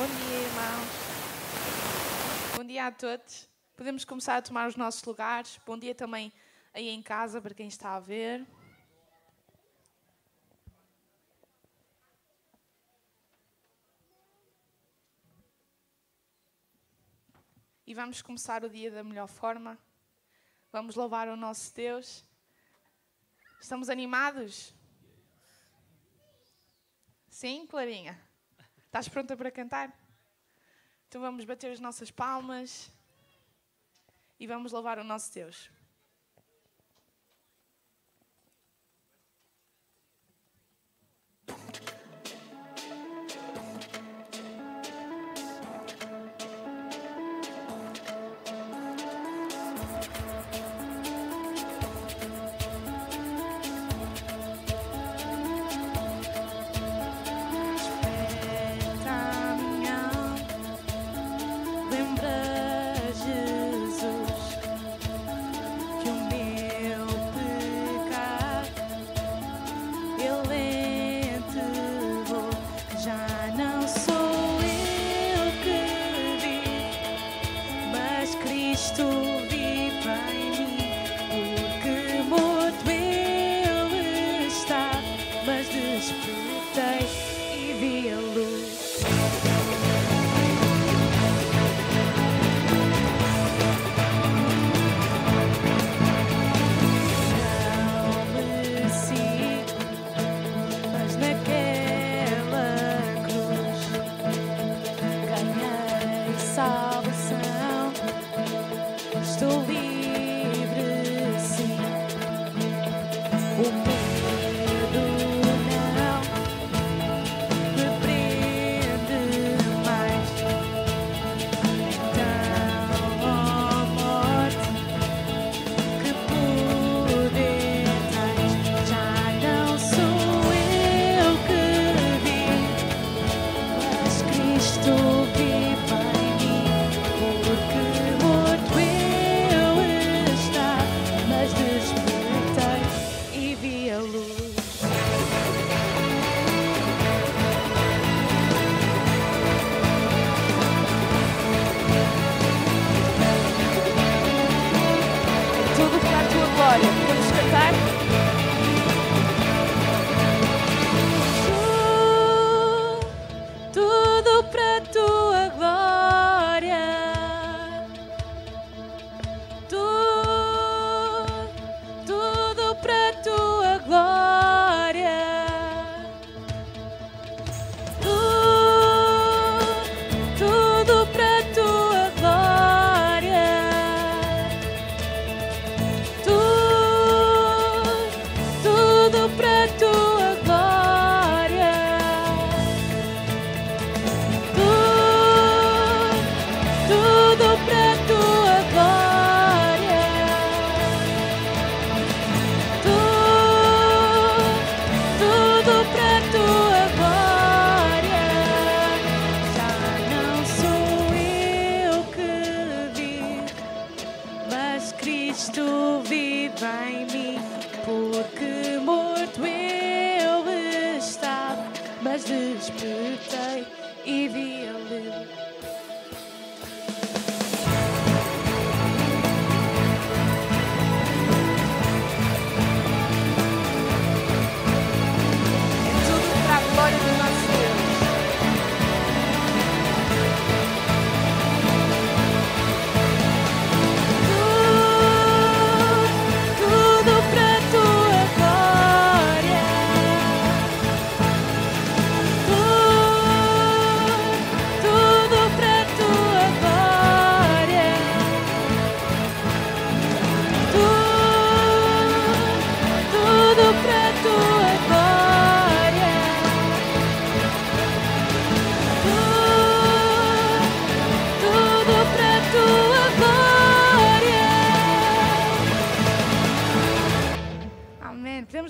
Bom dia, irmãos. Bom dia a todos. Podemos começar a tomar os nossos lugares. Bom dia também aí em casa, para quem está a ver. E vamos começar o dia da melhor forma. Vamos louvar o nosso Deus. Estamos animados? Sim, Clarinha? Estás pronta para cantar? Então vamos bater as nossas palmas e vamos louvar o nosso Deus.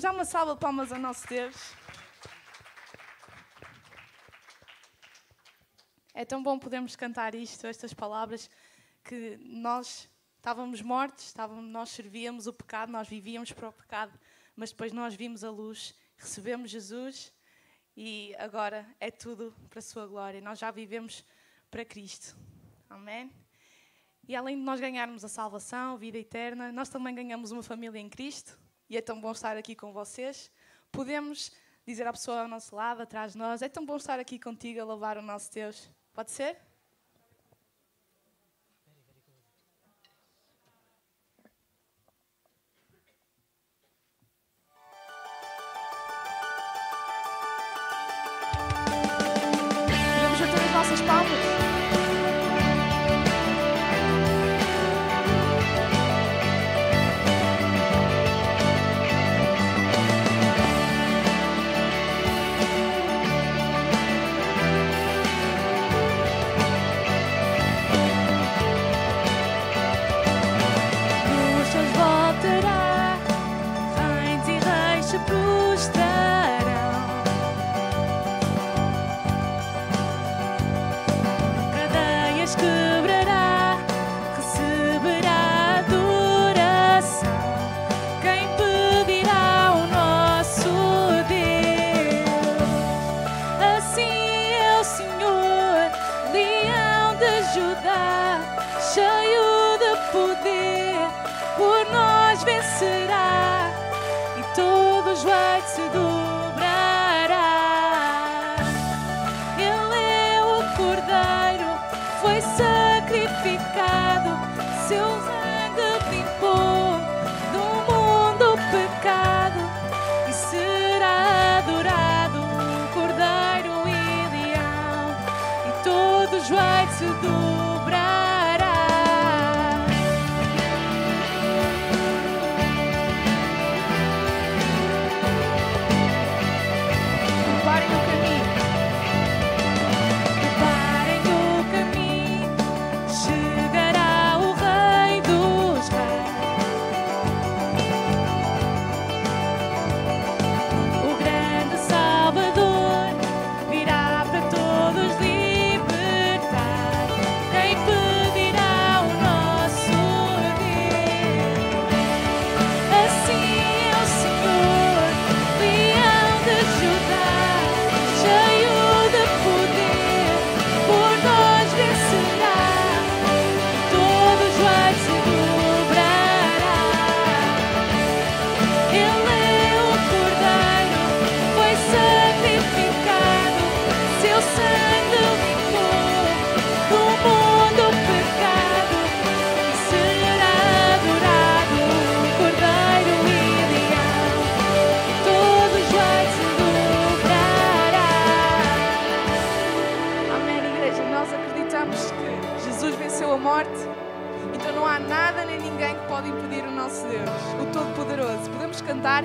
Podemos dar uma salva de palmas ao nosso Deus. É tão bom podermos cantar isto, estas palavras, que nós estávamos mortos, nós servíamos o pecado, nós vivíamos para o pecado, mas depois nós vimos a luz, recebemos Jesus e agora é tudo para a sua glória. Nós já vivemos para Cristo. Amém? E além de nós ganharmos a salvação, a vida eterna, nós também ganhamos uma família em Cristo. E é tão bom estar aqui com vocês. Podemos dizer à pessoa ao nosso lado, atrás de nós, é tão bom estar aqui contigo a louvar o nosso Deus. Pode ser? Podemos bater as nossas palmas?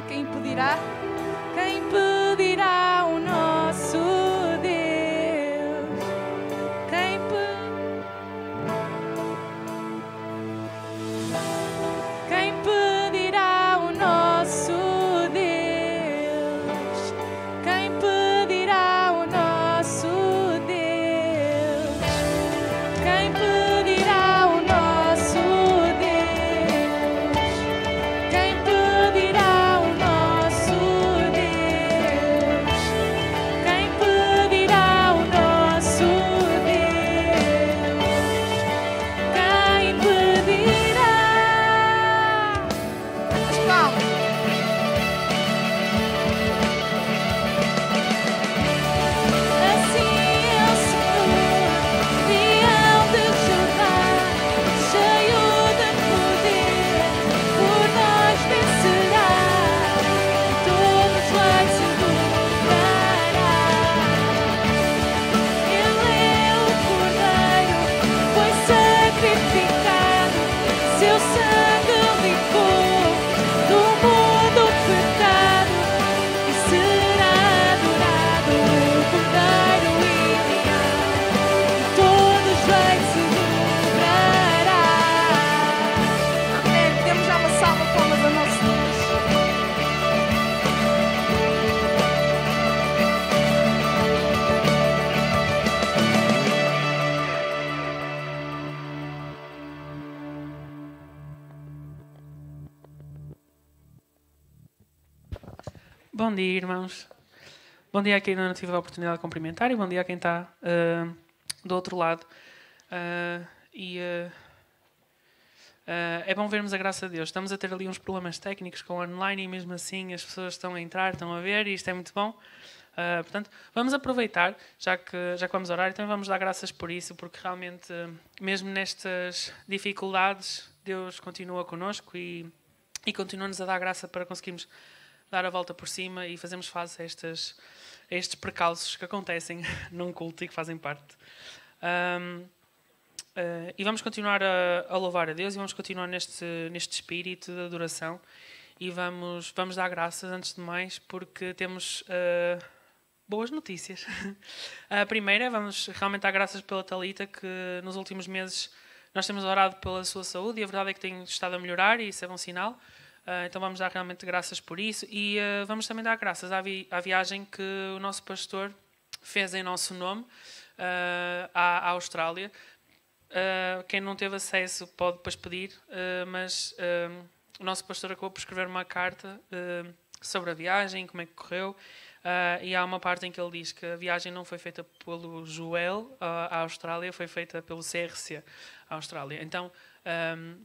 Quem impedirá? Quem impedirá o nosso Deus? Quem impedirá o nosso Deus? Quem impedirá o nosso Deus? Quem impedirá o nosso Deus? Quem impedirá o nosso Deus? Quem impedirá o nosso Deus? Quem impedirá? As palmas. Assim é o Senhor, leão de Judá, cheio de poder, por nós vencerá, todos vai se dobrará. Ele é o Cordeiro, foi sacrificado, seu sangue limpou do mundo o pecado, e será adorado o Cordeiro ideal, todos vai se dobrará. Amém. Demos já uma salva de palmas ao nosso Deus. Bom dia, irmãos. Bom dia a quem ainda não tive a oportunidade de cumprimentar e bom dia a quem está do outro lado. É bom vermos a graça de Deus. Estamos a ter ali uns problemas técnicos com o online e mesmo assim as pessoas estão a entrar, estão a ver e isto é muito bom. Portanto, vamos aproveitar, já que vamos orar, então vamos dar graças por isso, porque realmente, mesmo nestas dificuldades, Deus continua connosco e continua-nos a dar graça para conseguirmos dar a volta por cima e fazermos face a estes percalços que acontecem num culto e que fazem parte. E vamos continuar a louvar a Deus e vamos continuar neste espírito de adoração e vamos dar graças antes de mais porque temos boas notícias. A primeira, vamos realmente dar graças pela Talita, que nos últimos meses nós temos orado pela sua saúde e a verdade é que tem estado a melhorar e isso é bom sinal. Então vamos dar realmente graças por isso e vamos também dar graças à viagem que o nosso pastor fez em nosso nome à Austrália. Quem não teve acesso pode depois pedir, mas o nosso pastor acabou por escrever uma carta sobre a viagem, como é que correu, e há uma parte em que ele diz que a viagem não foi feita pelo Joel à Austrália, foi feita pelo CRC à Austrália. Então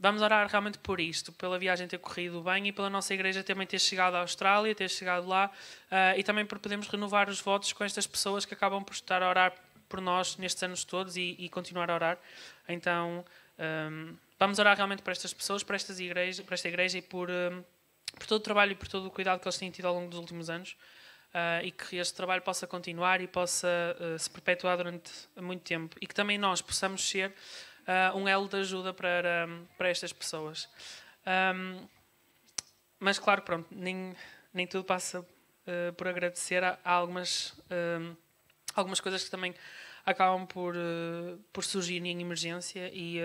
vamos orar realmente por isto, pela viagem ter corrido bem e pela nossa igreja também ter chegado à Austrália, ter chegado lá, e também por podermos renovar os votos com estas pessoas que acabam por estar a orar por nós nestes anos todos e continuar a orar. Então vamos orar realmente para estas pessoas, para esta igreja e por todo o trabalho e por todo o cuidado que eles têm tido ao longo dos últimos anos, e que este trabalho possa continuar e possa se perpetuar durante muito tempo e que também nós possamos ser um elo de ajuda para estas pessoas. Mas claro, pronto, nem tudo passa por agradecer. Há algumas coisas que também acabam por surgir em emergência e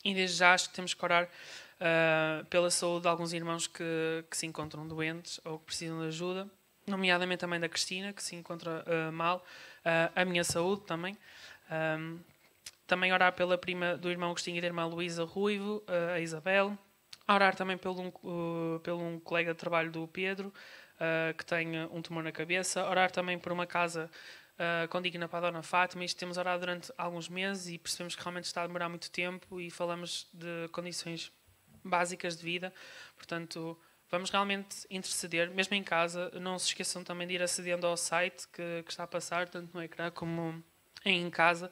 desde já acho que temos que orar pela saúde de alguns irmãos que se encontram doentes ou que precisam de ajuda, nomeadamente também da Cristina, que se encontra mal, a minha saúde também. Também orar pela prima do irmão Agostinho e da irmã Luísa Ruivo, a Isabel. Orar também pelo um colega de trabalho do Pedro, que tem um tumor na cabeça. Orar também por uma casa condigna para a Dona Fátima. Isto temos orado durante alguns meses e percebemos que realmente está a demorar muito tempo e falamos de condições básicas de vida. Portanto, vamos realmente interceder, mesmo em casa. Não se esqueçam também de ir acedendo ao site que está a passar, tanto no ecrã como em casa,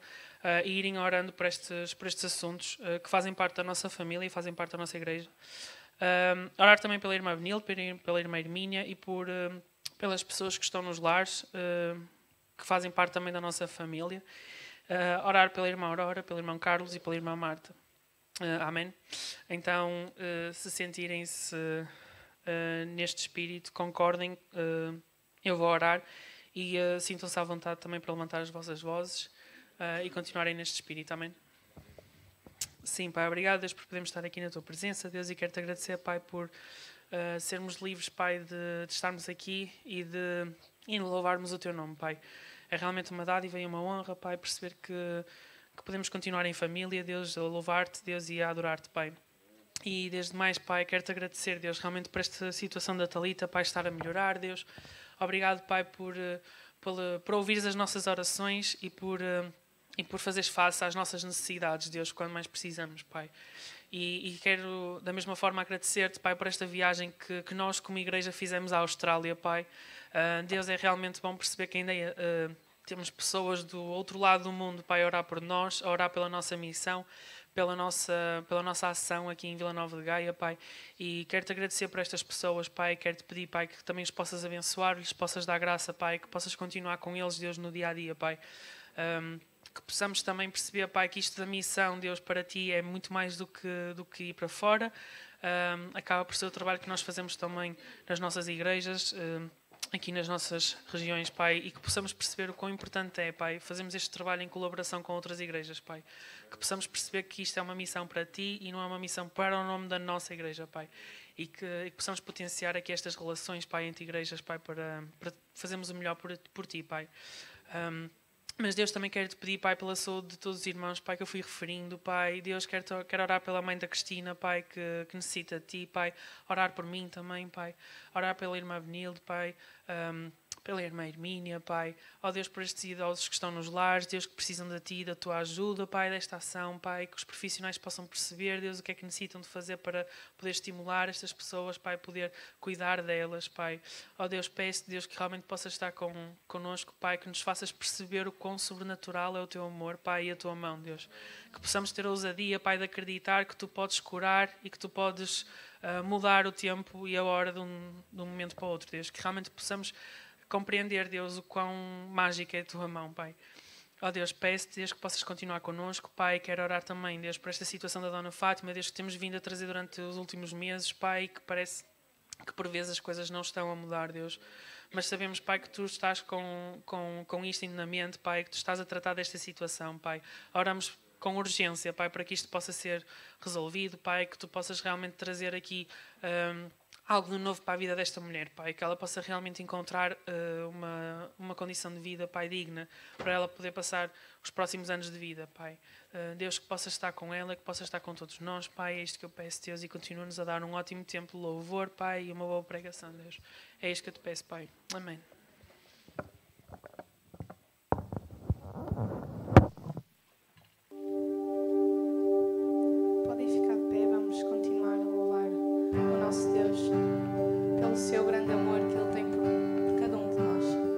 e irem orando por estes assuntos que fazem parte da nossa família e fazem parte da nossa igreja. Orar também pela irmã Benil, pela irmã Hermínia e pelas pessoas que estão nos lares, que fazem parte também da nossa família. Orar pela irmã Aurora, pelo irmão Carlos e pela irmã Marta. Amém? Então, se sentirem-se neste espírito, concordem, eu vou orar e sintam-se à vontade também para levantar as vossas vozes e continuarem neste espírito. Amém? Sim, Pai, obrigado, Deus, por podermos estar aqui na Tua presença, Deus, e quero-Te agradecer, Pai, por sermos livres, Pai, de estarmos aqui e de louvarmos o Teu nome, Pai. É realmente uma dádiva e uma honra, Pai, perceber que podemos continuar em família, Deus, a louvar-Te, Deus, e a adorar-Te, Pai. E desde mais, Pai, quero-Te agradecer, Deus, realmente por esta situação da Talita, Pai, estar a melhorar, Deus. Obrigado, Pai, por ouvires as nossas orações e por fazeres face às nossas necessidades, Deus, quando mais precisamos, Pai. E quero, da mesma forma, agradecer-Te, Pai, por esta viagem que nós, como igreja, fizemos à Austrália, Pai. Deus, é realmente bom perceber que ainda temos pessoas do outro lado do mundo, Pai, a orar por nós, a orar pela nossa missão, pela nossa ação aqui em Vila Nova de Gaia, Pai. E quero-Te agradecer por estas pessoas, Pai. Quero-Te pedir, Pai, que também os possas abençoar, lhes possas dar graça, Pai, que possas continuar com eles, Deus, no dia-a-dia, Pai. Que possamos também perceber, Pai, que isto da missão, Deus, para Ti é muito mais do que ir para fora. Acaba por ser o trabalho que nós fazemos também nas nossas igrejas, aqui nas nossas regiões, Pai, e que possamos perceber o quão importante é, Pai, fazermos este trabalho em colaboração com outras igrejas, Pai. Que possamos perceber que isto é uma missão para Ti e não é uma missão para o nome da nossa igreja, Pai. E que possamos potenciar aqui estas relações, Pai, entre igrejas, Pai, para fazermos o melhor por Ti, Pai. Mas Deus, também quero-Te pedir, Pai, pela saúde de todos os irmãos, Pai, que eu fui referindo, Pai. Deus, quero orar pela mãe da Cristina, Pai, que necessita de Ti, Pai. Orar por mim também, Pai. Orar pela irmã Benilde, Pai. pela irmã Hermínia, Pai. Ó Deus, por estes idosos que estão nos lares, Deus, que precisam de Ti, da Tua ajuda, Pai, desta ação, Pai, que os profissionais possam perceber, Deus, o que é que necessitam de fazer para poder estimular estas pessoas, Pai, poder cuidar delas, Pai. Ó Deus, peço, Deus, que realmente possas estar connosco, Pai, que nos faças perceber o quão sobrenatural é o Teu amor, Pai, e a Tua mão, Deus. Que possamos ter a ousadia, Pai, de acreditar que Tu podes curar e que Tu podes mudar o tempo e a hora de um momento para o outro, Deus. Que realmente possamos compreender, Deus, o quão mágica é a Tua mão, Pai. Ó Deus, peço-te, Deus, que possas continuar connosco, Pai. Quero orar também, Deus, por esta situação da Dona Fátima, Deus, que temos vindo a trazer durante os últimos meses, Pai, que parece que por vezes as coisas não estão a mudar, Deus. Mas sabemos, Pai, que Tu estás com isto na mente, Pai, que Tu estás a tratar desta situação, Pai. Oramos com urgência, Pai, para que isto possa ser resolvido, Pai, que Tu possas realmente trazer aqui algo de novo para a vida desta mulher, Pai, que ela possa realmente encontrar uma condição de vida, Pai, digna, para ela poder passar os próximos anos de vida, Pai. Deus, que possa estar com ela, que possa estar com todos nós, Pai, é isto que eu peço, Deus, e continua-nos a dar um ótimo tempo de louvor, Pai, e uma boa pregação, Deus. É isto que eu te peço, Pai. Amém. Podem ficar de pé, vamos continuar a louvar o nosso Deus pelo seu grande amor que Ele tem por cada um de nós.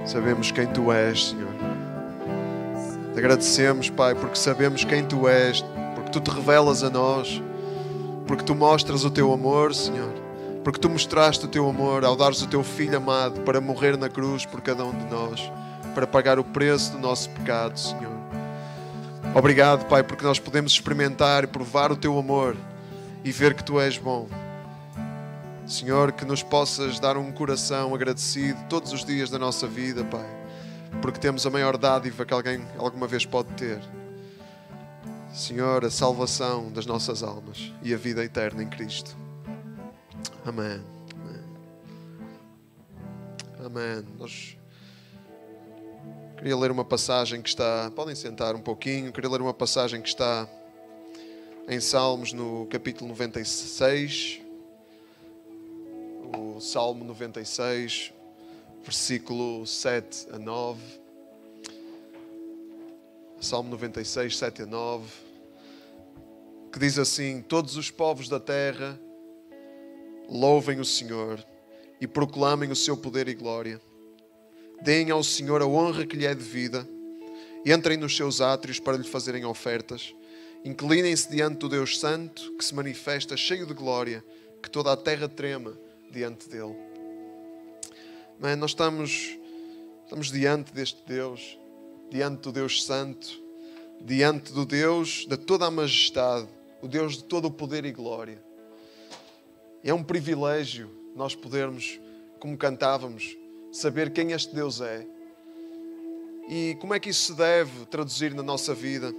Sabemos quem Tu és, Senhor. Te agradecemos, Pai, porque sabemos quem Tu és, porque Tu te revelas a nós, porque Tu mostras o Teu amor, Senhor, porque Tu mostraste o Teu amor ao dares o Teu Filho amado para morrer na cruz por cada um de nós, para pagar o preço do nosso pecado, Senhor. Obrigado, Pai, porque nós podemos experimentar e provar o Teu amor e ver que Tu és bom. Senhor, que nos possas dar um coração agradecido todos os dias da nossa vida, Pai, porque temos a maior dádiva que alguém alguma vez pode ter. Senhor, a salvação das nossas almas e a vida eterna em Cristo. Amém. Amém. Queria ler uma passagem que está... Podem sentar um pouquinho. Queria ler uma passagem que está em Salmos, no capítulo 96. O Salmo 96, versículo 7 a 9. Salmo 96, 7 a 9. Que diz assim: todos os povos da terra louvem o Senhor e proclamem o seu poder e glória. Deem ao Senhor a honra que lhe é devida. Entrem nos seus átrios para lhe fazerem ofertas. Inclinem-se diante do Deus Santo, que se manifesta cheio de glória, que toda a terra trema diante dele. Mas nós estamos diante deste Deus, diante do Deus Santo, diante do Deus de toda a majestade, o Deus de todo o poder e glória. E é um privilégio nós podermos, como cantávamos, saber quem este Deus é e como é que isso se deve traduzir na nossa vida.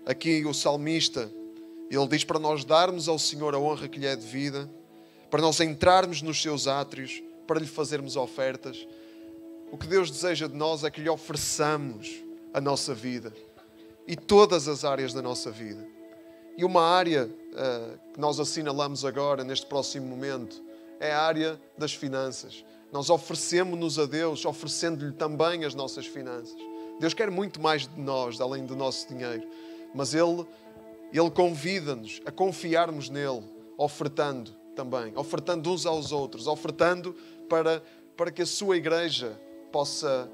Aqui o salmista, ele diz para nós darmos ao Senhor a honra que lhe é devida, para nós entrarmos nos seus átrios, para lhe fazermos ofertas. O que Deus deseja de nós é que lhe ofereçamos a nossa vida e todas as áreas da nossa vida. E uma área que nós assinalamos agora, neste próximo momento, é a área das finanças. Nós oferecemos-nos a Deus, oferecendo-lhe também as nossas finanças. Deus quer muito mais de nós, além do nosso dinheiro. Mas Ele convida-nos a confiarmos nele, ofertando também, ofertando uns aos outros, ofertando para que a sua igreja possa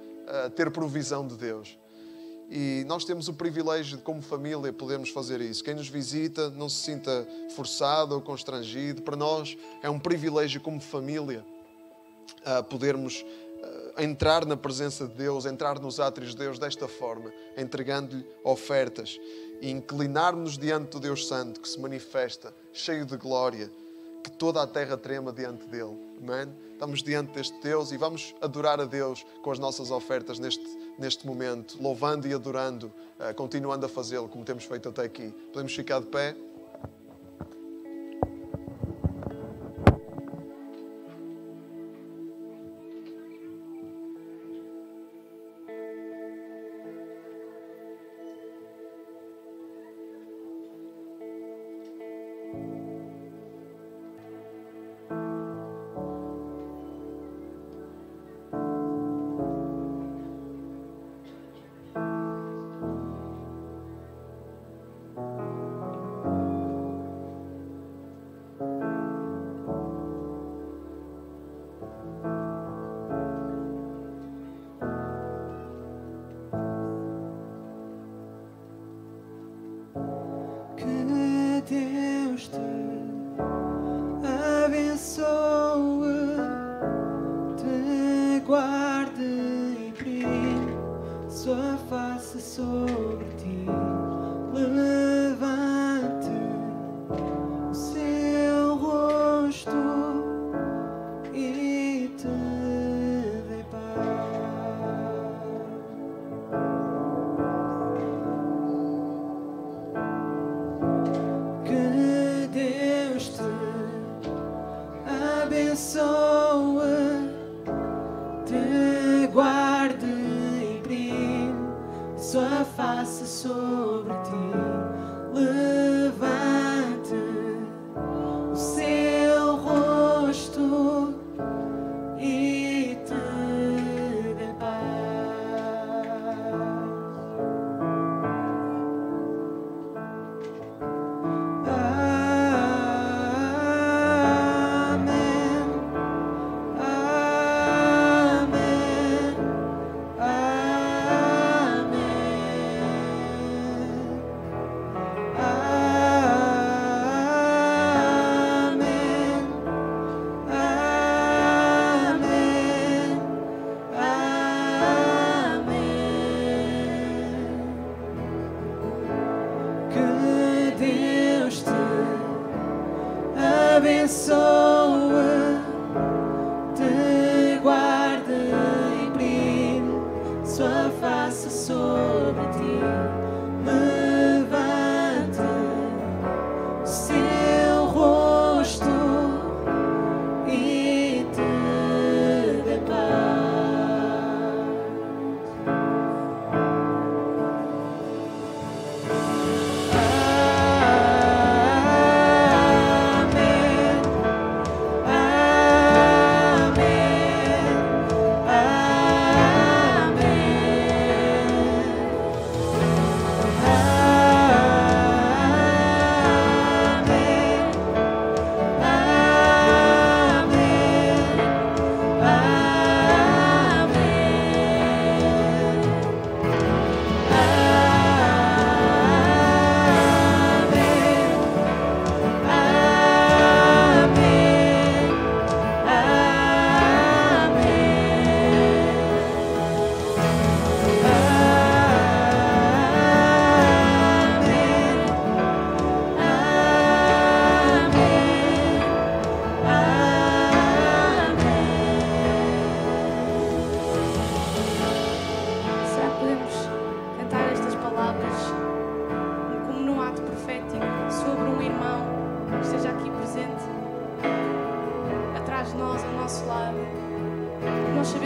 ter provisão de Deus. E nós temos o privilégio de, como família, podermos fazer isso. Quem nos visita não se sinta forçado ou constrangido. Para nós é um privilégio, como família, podermos entrar na presença de Deus, entrar nos átrios de Deus desta forma, entregando-lhe ofertas e inclinar-nos diante do Deus Santo, que se manifesta cheio de glória, que toda a terra trema diante dele. Amém? Estamos diante deste Deus e vamos adorar a Deus com as nossas ofertas neste momento, louvando e adorando, continuando a fazê-lo como temos feito até aqui. Podemos ficar de pé?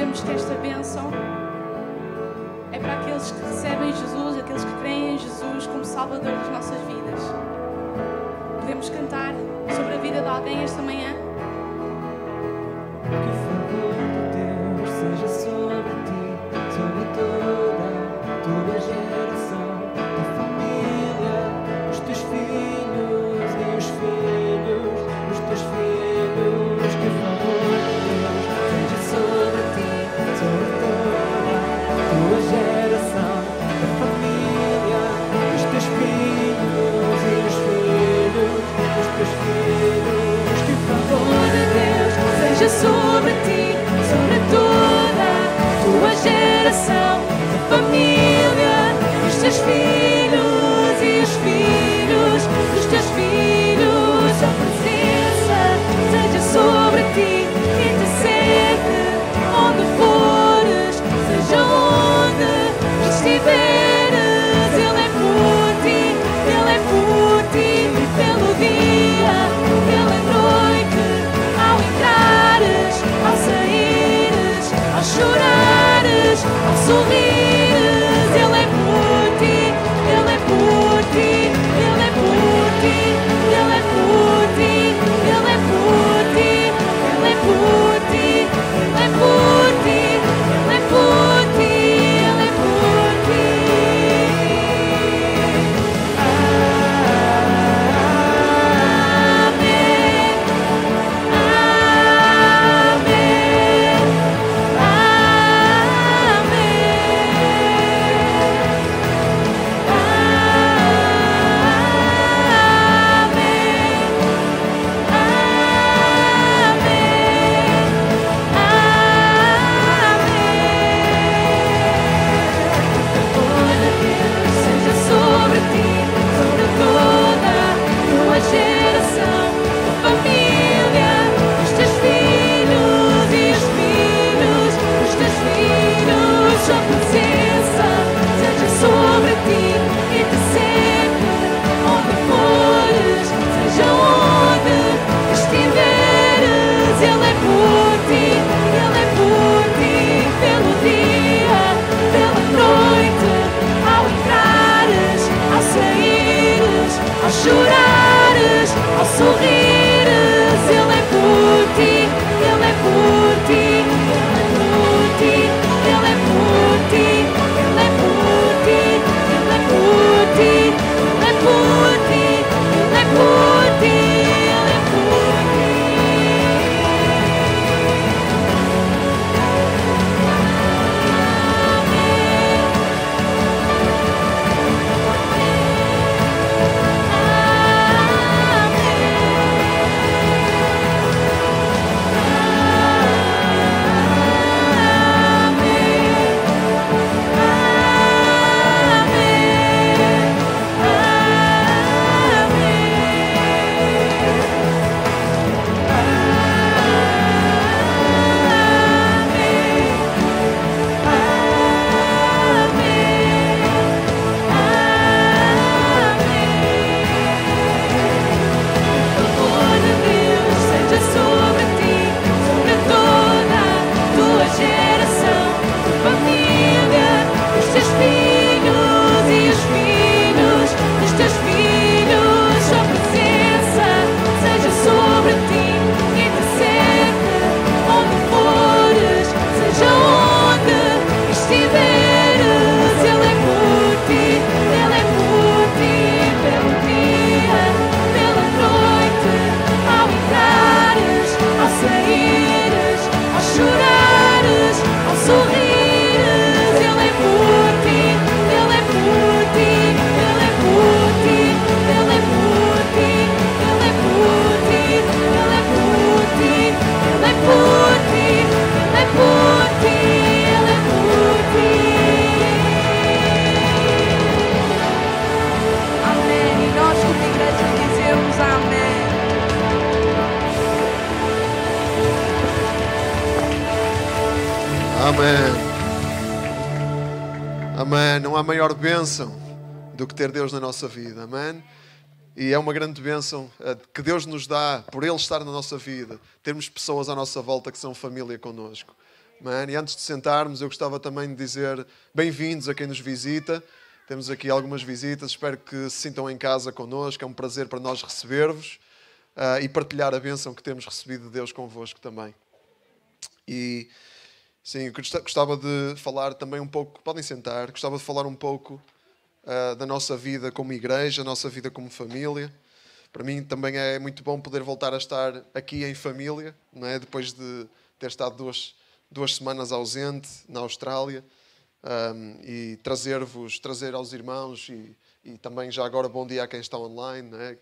sabemos que esta bênção é para aqueles que recebem Jesus, aqueles que creem em Jesus como Salvador das nossas vidas. Podemos cantar sobre a vida de alguém esta manhã? Que o favor de Deus seja sobre ti, sobre toda a tua geração, tua família, os teus filhos e os filhos dos teus filhos. Que o favor de Deus seja sobre ti, sobre toda a tua geração, tua família, os teus filhos e os filhos dos teus filhos. Que o favor de Deus seja sobre ti, sobre toda a tua geração, tua família, os teus filhos e os filhos dos teus filhos. A presença seja sobre ti e te segue onde fores, seja onde estiveres. Ele é por ti, Ele é por ti, pelo dia, pela noite, ao entrares, ao saíres, ao chorares, ao sorrires. Ele é por ti, Ele é por ti, Ele é por ti, Ele é por ti, Ele é por ti, Ele é por ti, Ele é por ti, Ele é por ti, Ele é por ti. Seja sobre ti, sobre toda a tua geração, tua família, os teus filhos e os filhos dos teus filhos. Sua presença seja sobre ti e te segue onde fores, seja onde estiveres. Ele é por ti, Ele é por ti, pelo dia, pela noite, ao entrares, ao saíres, ao chorares, ao sorrires. Ele é por ti, Ele é por ti, Ele é por ti, Ele é por ti, Ele é por ti, Ele é por ti, Ele é por ti, Ele é por ti, Ele é por ti. Amém. Amém. Não há maior bênção do que ter Deus na nossa vida. Amém. E é uma grande bênção que Deus nos dá por Ele estar na nossa vida. Termos pessoas à nossa volta que são família connosco. Man, e antes de sentarmos, eu gostava também de dizer bem-vindos a quem nos visita. Temos aqui algumas visitas, espero que se sintam em casa connosco. É um prazer para nós receber-vos e partilhar a bênção que temos recebido de Deus convosco também. E sim, gostava de falar também um pouco, podem sentar, gostava de falar um pouco da nossa vida como igreja, nossa vida como família. Para mim também é muito bom poder voltar a estar aqui em família, não é? Depois de ter estado duas semanas ausente na Austrália, e trazer aos irmãos e também já agora bom dia a quem está online, não é?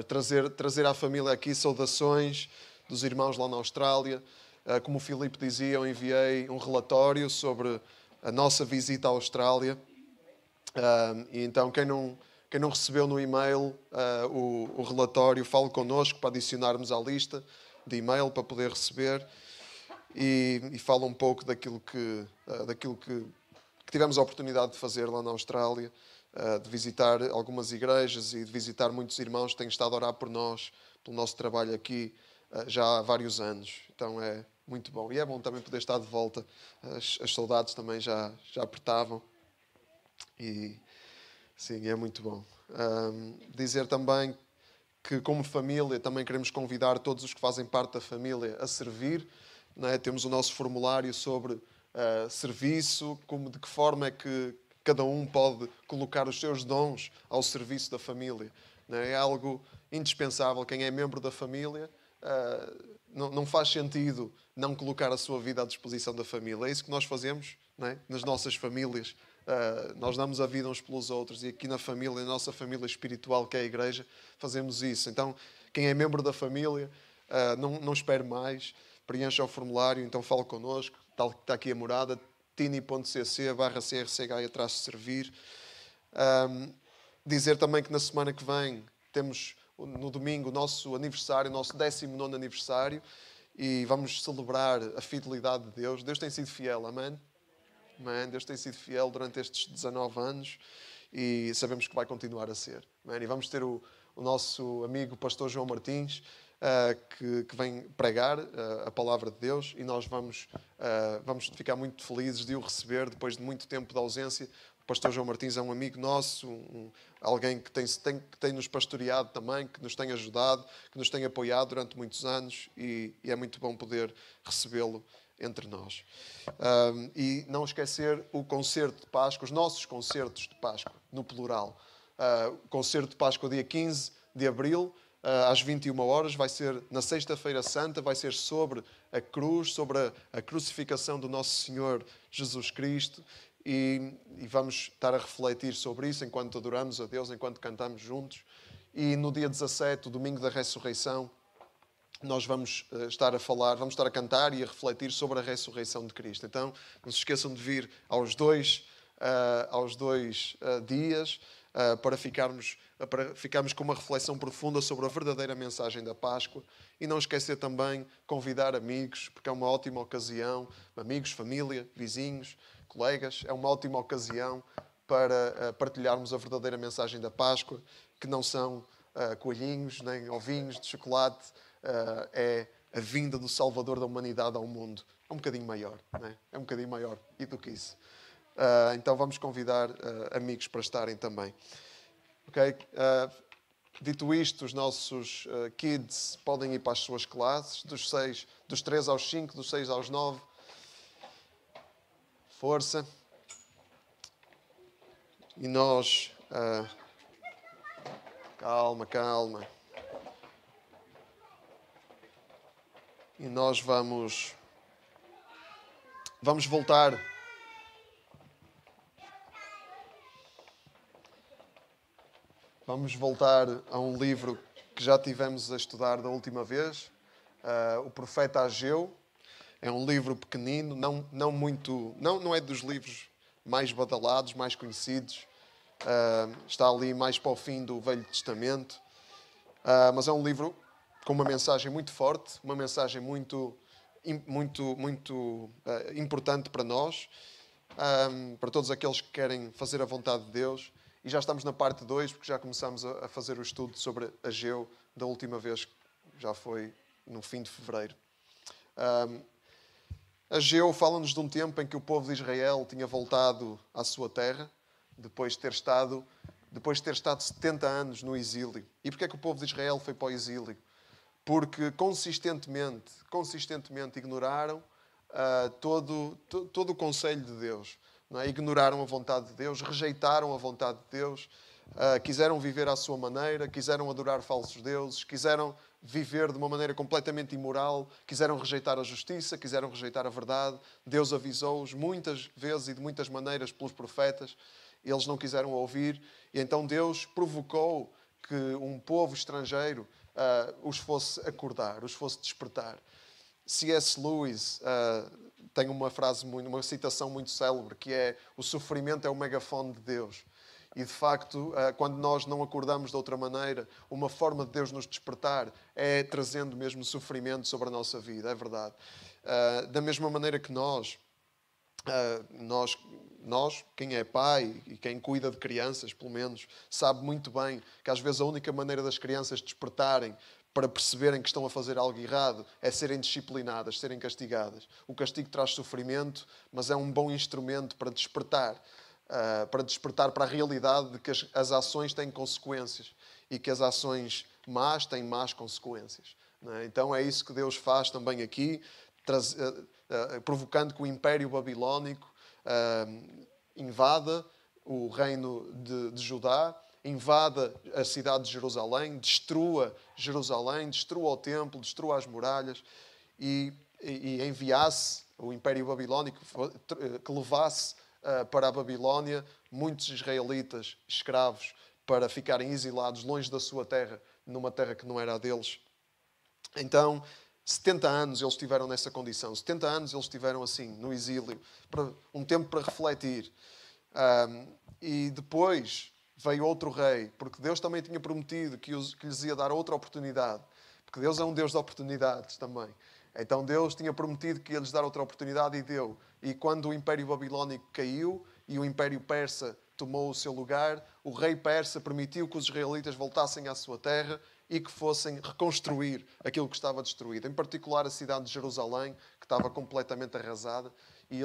Trazer à família aqui saudações dos irmãos lá na Austrália. Como o Filipe dizia, eu enviei um relatório sobre a nossa visita à Austrália. E então quem não recebeu no e-mail o relatório, fale connosco para adicionarmos à lista de e-mail para poder receber. E fala um pouco daquilo que tivemos a oportunidade de fazer lá na Austrália, de visitar algumas igrejas e de visitar muitos irmãos que têm estado a orar por nós, pelo nosso trabalho aqui, já há vários anos. Então é muito bom. E é bom também poder estar de volta. As saudades também já apertavam. E sim, é muito bom. Dizer também que, como família, também queremos convidar todos os que fazem parte da família a servir. Não é? Temos o nosso formulário sobre serviço, de que forma é que cada um pode colocar os seus dons ao serviço da família. Não é? É algo indispensável. Quem é membro da família não faz sentido não colocar a sua vida à disposição da família. É isso que nós fazemos, não é? Nas nossas famílias. Nós damos a vida uns pelos outros e aqui na família, na nossa família espiritual, que é a igreja, fazemos isso. Então, quem é membro da família, não espere mais, preencha o formulário, então fale connosco, está aqui a morada, tini.cc/crchgai-servir. Dizer também que na semana que vem temos no domingo o nosso aniversário, o nosso 19º aniversário, e vamos celebrar a fidelidade de Deus. Deus tem sido fiel, amém? Man, Deus tem sido fiel durante estes 19 anos e sabemos que vai continuar a ser. Man, e vamos ter o nosso amigo pastor João Martins, que vem pregar a palavra de Deus, e nós vamos ficar muito felizes de o receber depois de muito tempo de ausência. O pastor João Martins é um amigo nosso, alguém que tem nos pastoreado também, que nos tem ajudado, que nos tem apoiado durante muitos anos, e é muito bom poder recebê-lo entre nós. E não esquecer o concerto de Páscoa, os nossos concertos de Páscoa, no plural. O concerto de Páscoa, dia 15 de abril, às 21 horas, vai ser na Sexta-feira Santa, vai ser sobre a cruz, sobre a crucificação do nosso Senhor Jesus Cristo, e vamos estar a refletir sobre isso enquanto adoramos a Deus, enquanto cantamos juntos. E no dia 17, o domingo da ressurreição, nós vamos estar a cantar e a refletir sobre a ressurreição de Cristo. Então, não se esqueçam de vir aos dois dias para ficarmos com uma reflexão profunda sobre a verdadeira mensagem da Páscoa. E não esquecer também convidar amigos, porque é uma ótima ocasião, amigos, família, vizinhos, colegas, é uma ótima ocasião para partilharmos a verdadeira mensagem da Páscoa, que não são coelhinhos nem ovinhos de chocolate. É a vinda do Salvador da humanidade ao mundo. É um bocadinho maior, não é? É um bocadinho maior do que isso. Então vamos convidar amigos para estarem também. Ok? Dito isto, os nossos kids podem ir para as suas classes, dos 3 aos 5, dos 6 aos 9. Força. E nós... calma. E nós vamos voltar a um livro que já tivemos a estudar da última vez, o Profeta Ageu. É um livro pequenino, não é dos livros mais badalados, mais conhecidos. Está ali mais para o fim do Velho Testamento, mas é um livro com uma mensagem muito forte, uma mensagem muito importante para nós, para todos aqueles que querem fazer a vontade de Deus. E já estamos na parte 2, porque já começamos a fazer o estudo sobre Ageu da última vez, que já foi no fim de fevereiro. Ageu fala-nos de um tempo em que o povo de Israel tinha voltado à sua terra, depois de ter estado 70 anos no exílio. E porquê é que o povo de Israel foi para o exílio? Porque consistentemente ignoraram todo o conselho de Deus. Não é? Ignoraram a vontade de Deus, rejeitaram a vontade de Deus, quiseram viver à sua maneira, quiseram adorar falsos deuses, quiseram viver de uma maneira completamente imoral, quiseram rejeitar a justiça, quiseram rejeitar a verdade. Deus avisou-os muitas vezes e de muitas maneiras pelos profetas. Eles não quiseram ouvir. E então Deus provocou que um povo estrangeiro os fosse acordar, os fosse despertar. C.S. Lewis tem uma citação muito célebre, que é: o sofrimento é o megafone de Deus. E, de facto, quando nós não acordamos de outra maneira, uma forma de Deus nos despertar é trazendo mesmo sofrimento sobre a nossa vida, é verdade. Da mesma maneira que nós, quem é pai e quem cuida de crianças, pelo menos, sabe muito bem que às vezes a única maneira das crianças despertarem para perceberem que estão a fazer algo errado é serem disciplinadas, serem castigadas. O castigo traz sofrimento, mas é um bom instrumento para despertar para a realidade de que as ações têm consequências e que as ações más têm más consequências. Não é? Então é isso que Deus faz também aqui, provocando que o Império Babilónico invada o reino de Judá, invada a cidade de Jerusalém, destrua Jerusalém, destrua o templo, destrua as muralhas e enviasse o Império Babilónico que levasse para a Babilónia muitos israelitas escravos para ficarem exilados longe da sua terra, numa terra que não era a deles. Então, 70 anos eles estiveram nessa condição. 70 anos eles estiveram assim, no exílio, um tempo para refletir. E depois veio outro rei, porque Deus também tinha prometido que lhes ia dar outra oportunidade. Porque Deus é um Deus de oportunidades também. Então Deus tinha prometido que ia lhes dar outra oportunidade e deu. E quando o Império Babilónico caiu e o Império Persa tomou o seu lugar, o rei persa permitiu que os israelitas voltassem à sua terra e que fossem reconstruir aquilo que estava destruído. Em particular a cidade de Jerusalém, que estava completamente arrasada. E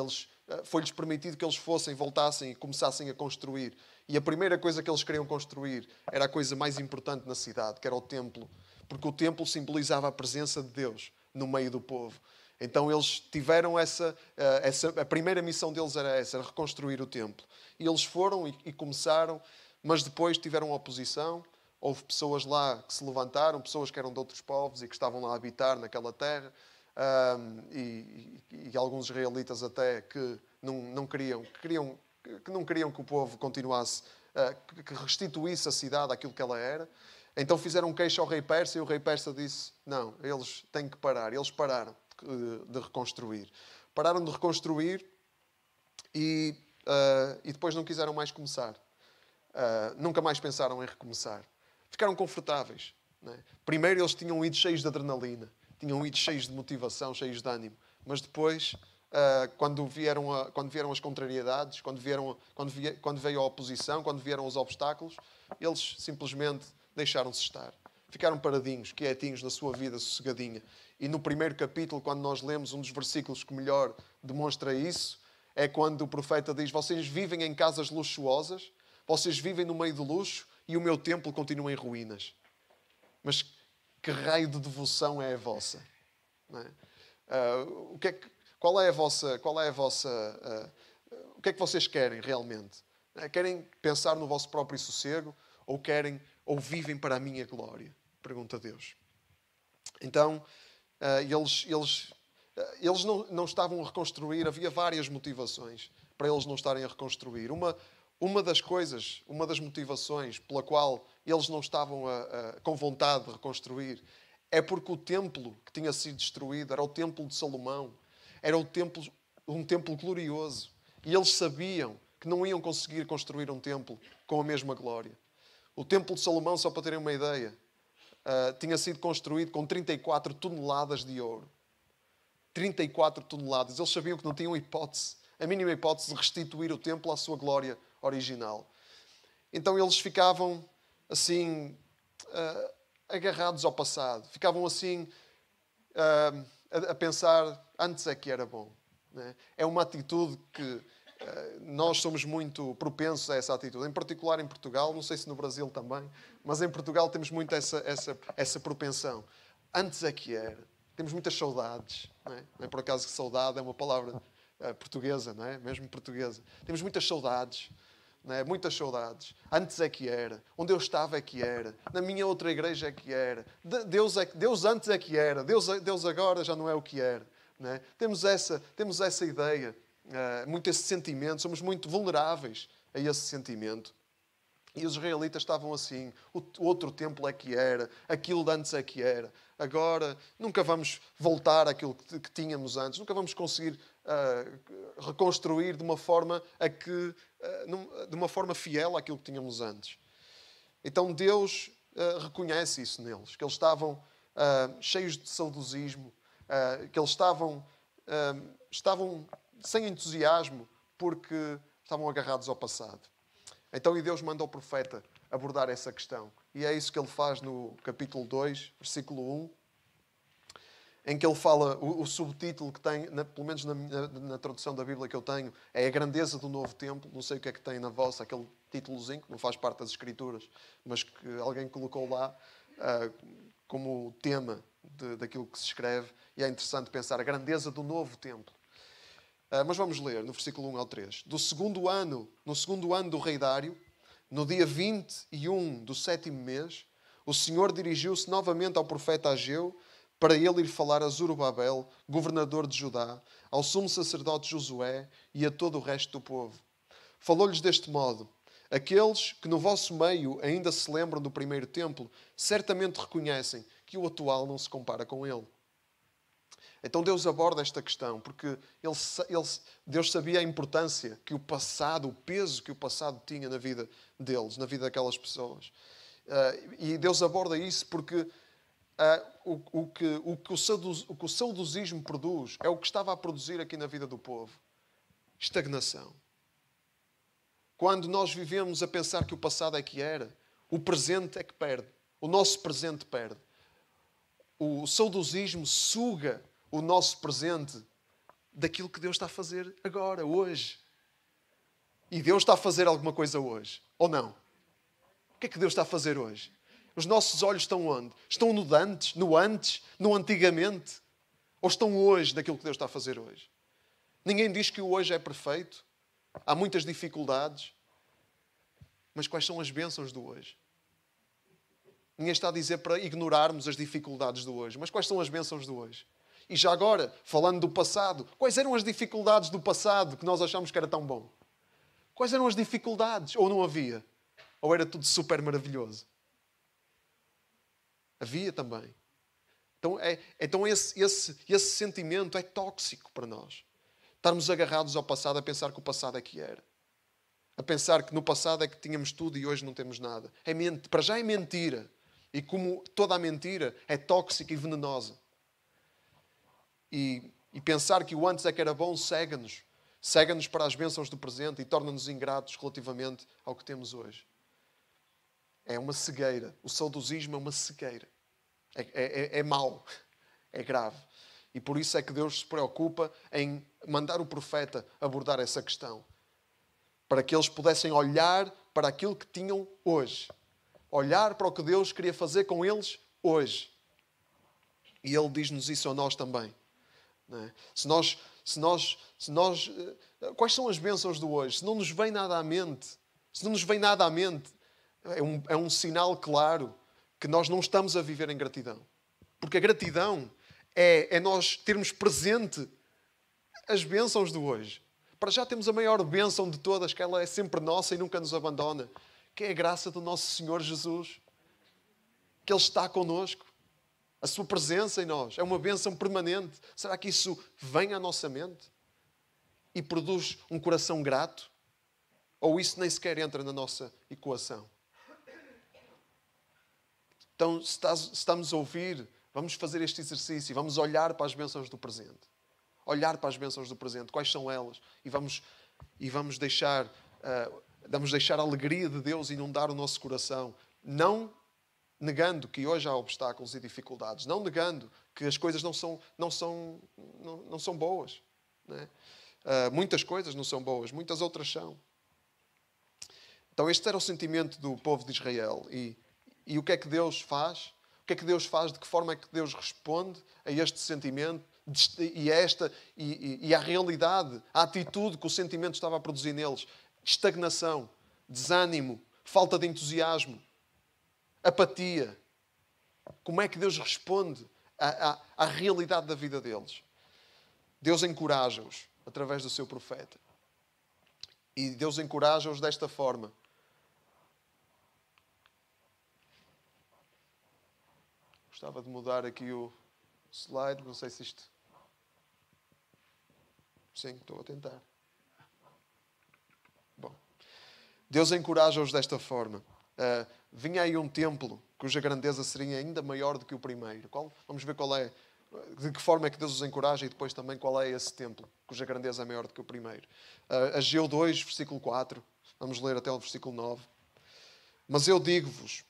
foi-lhes permitido que eles voltassem e começassem a construir. E a primeira coisa que eles queriam construir era a coisa mais importante na cidade, que era o templo. Porque o templo simbolizava a presença de Deus no meio do povo. Então eles tiveram a primeira missão deles era essa, era reconstruir o templo. E eles foram e começaram, mas depois tiveram oposição. Houve pessoas lá que se levantaram, pessoas que eram de outros povos e que estavam lá a habitar naquela terra. E alguns israelitas até que não queriam que o povo continuasse, que restituísse a cidade àquilo que ela era. Então fizeram queixa ao rei persa e o rei persa disse: não, eles têm que parar. Eles pararam de reconstruir. Pararam de reconstruir e depois não quiseram mais começar. Nunca mais pensaram em recomeçar. Ficaram confortáveis. Não é? Primeiro eles tinham ido cheios de adrenalina, tinham ido cheios de motivação, cheios de ânimo. Mas depois, quando vieram as contrariedades, quando veio a oposição, quando vieram os obstáculos, eles simplesmente deixaram-se estar. Ficaram paradinhos, quietinhos na sua vida, sossegadinha. E no primeiro capítulo, quando nós lemos um dos versículos que melhor demonstra isso, é quando o profeta diz: vocês vivem em casas luxuosas, vocês vivem no meio do luxo e o meu templo continua em ruínas. Mas que raio de devoção é a vossa? Não é? O que é que vocês querem realmente? Querem pensar no vosso próprio sossego ou vivem para a minha glória? Pergunta Deus. Então, eles não estavam a reconstruir. Havia várias motivações para eles não estarem a reconstruir. Uma das motivações pela qual eles não estavam com vontade de reconstruir é porque o templo que tinha sido destruído era o templo de Salomão. Era um templo glorioso. E eles sabiam que não iam conseguir construir um templo com a mesma glória. O templo de Salomão, só para terem uma ideia, tinha sido construído com 34 toneladas de ouro. 34 toneladas. Eles sabiam que não tinham a mínima hipótese de restituir o templo à sua glória original. Então eles ficavam assim, agarrados ao passado. Ficavam assim, a pensar: antes é que era bom. né? É uma atitude que nós somos muito propensos a essa atitude. Em particular em Portugal, não sei se no Brasil também, mas em Portugal temos muito essa propensão. Antes é que era. Temos muitas saudades. Não é por acaso que saudade é uma palavra portuguesa, não é? Mesmo portuguesa. Temos muitas saudades. Não é? Muitas saudades. Antes é que era. Onde eu estava é que era. Na minha outra igreja é que era. Deus antes é que era. Deus agora já não é o que era. Não é? Temos essa ideia, muito esse sentimento. Somos muito vulneráveis a esse sentimento. E os israelitas estavam assim. O outro templo é que era. Aquilo de antes é que era. Agora nunca vamos voltar àquilo que tínhamos antes. Nunca vamos conseguir reconstruir de uma forma de uma forma fiel àquilo que tínhamos antes. Então Deus reconhece isso neles. Que eles estavam cheios de saudosismo. Que eles estavam sem entusiasmo porque estavam agarrados ao passado. Então, e Deus manda o profeta abordar essa questão. E é isso que ele faz no capítulo 2, versículo 1, em que ele fala, o subtítulo que tem, pelo menos na tradução da Bíblia que eu tenho, é a grandeza do novo templo. Não sei o que é que tem na vossa, aquele títulozinho, que não faz parte das Escrituras, mas que alguém colocou lá como tema daquilo que se escreve. E é interessante pensar a grandeza do novo templo. Mas vamos ler no versículo 1 ao 3. No segundo ano do rei Dário, no dia 21 do 7º mês, o Senhor dirigiu-se novamente ao profeta Ageu para ele ir falar a Zorobabel, governador de Judá, ao sumo sacerdote Josué e a todo o resto do povo. Falou-lhes deste modo: aqueles que no vosso meio ainda se lembram do primeiro templo, certamente reconhecem que o atual não se compara com ele. Então Deus aborda esta questão, porque Deus sabia a importância que o passado, o peso que o passado tinha na vida deles, na vida daquelas pessoas. E Deus aborda isso porque o que o saudosismo produz é o que estava a produzir aqui na vida do povo. Estagnação. Quando nós vivemos a pensar que o passado é que era, o presente é que perde. O nosso presente perde. O saudosismo suga o nosso presente daquilo que Deus está a fazer agora, hoje. E Deus está a fazer alguma coisa hoje, ou não? O que é que Deus está a fazer hoje? Os nossos olhos estão onde? Estão no antes, no antigamente? Ou estão hoje naquilo que Deus está a fazer hoje? Ninguém diz que o hoje é perfeito. Há muitas dificuldades. Mas quais são as bênçãos do hoje? Ninguém está a dizer para ignorarmos as dificuldades do hoje. Mas quais são as bênçãos do hoje? E já agora, falando do passado, quais eram as dificuldades do passado que nós achamos que era tão bom? Quais eram as dificuldades? Ou não havia? Ou era tudo super maravilhoso? Havia também. Então esse sentimento é tóxico para nós. Estarmos agarrados ao passado a pensar que o passado é que era. A pensar que no passado é que tínhamos tudo e hoje não temos nada. Para já é mentira. E como toda a mentira é tóxica e venenosa. E pensar que o antes é que era bom cega-nos. Cega-nos para as bênçãos do presente e torna-nos ingratos relativamente ao que temos hoje. É uma cegueira. O saudosismo é uma cegueira. É mau. É grave. E por isso é que Deus se preocupa em mandar o profeta abordar essa questão. Para que eles pudessem olhar para aquilo que tinham hoje. Olhar para o que Deus queria fazer com eles hoje. E Ele diz-nos isso a nós também. Não é? Quais são as bênçãos do hoje? Se não nos vem nada à mente, é um sinal claro que nós não estamos a viver em gratidão. Porque a gratidão é nós termos presente as bênçãos do hoje. Para já temos a maior bênção de todas, que ela é sempre nossa e nunca nos abandona, que é a graça do nosso Senhor Jesus. Que Ele está connosco. A sua presença em nós é uma bênção permanente. Será que isso vem à nossa mente e produz um coração grato? Ou isso nem sequer entra na nossa equação? Então, se estamos a ouvir, vamos fazer este exercício e vamos olhar para as bênçãos do presente. Olhar para as bênçãos do presente, quais são elas? E vamos deixar a alegria de Deus inundar o nosso coração. Não negando que hoje há obstáculos e dificuldades. Não negando que as coisas não são boas. Não é? Muitas coisas não são boas, muitas outras são. Então este era o sentimento do povo de Israel. E o que é que Deus faz? O que é que Deus faz? De que forma é que Deus responde a este sentimento e à realidade, à atitude que o sentimento estava a produzir neles? Estagnação, desânimo, falta de entusiasmo, apatia. Como é que Deus responde à realidade da vida deles? Deus encoraja-os através do seu profeta. E Deus encoraja-os desta forma. Gostava de mudar aqui o slide, não sei se isto... Sim, estou a tentar. Bom, Deus encoraja-os desta forma. Vinha aí um templo cuja grandeza seria ainda maior do que o primeiro. Vamos ver qual é, de que forma é que Deus os encoraja e depois também qual é esse templo cuja grandeza é maior do que o primeiro. Ageu 2, versículo 4. Vamos ler até o versículo 9. Mas eu digo-vos,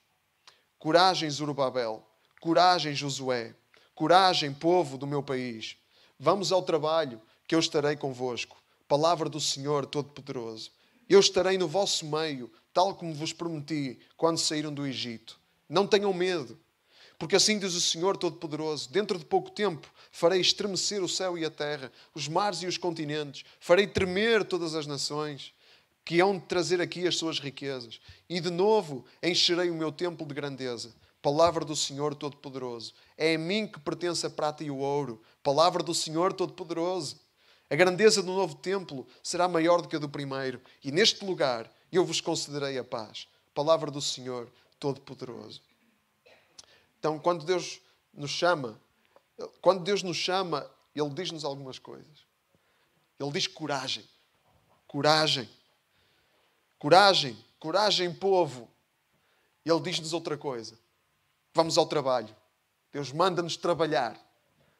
coragem, Zorobabel, coragem, Josué, coragem, povo do meu país. Vamos ao trabalho, que eu estarei convosco. Palavra do Senhor Todo-Poderoso. Eu estarei no vosso meio, tal como vos prometi quando saíram do Egito. Não tenham medo, porque assim diz o Senhor Todo-Poderoso: dentro de pouco tempo farei estremecer o céu e a terra, os mares e os continentes, farei tremer todas as nações que hão de trazer aqui as suas riquezas. E de novo encherei o meu templo de grandeza. Palavra do Senhor Todo-Poderoso. É a mim que pertence a prata e o ouro. Palavra do Senhor Todo-Poderoso. A grandeza do novo templo será maior do que a do primeiro. E neste lugar eu vos concederei a paz. Palavra do Senhor Todo-Poderoso. Então, quando Deus nos chama, Ele diz-nos algumas coisas. Ele diz coragem. Coragem. Coragem. Coragem, povo. Ele diz-nos outra coisa. Vamos ao trabalho. Deus manda-nos trabalhar.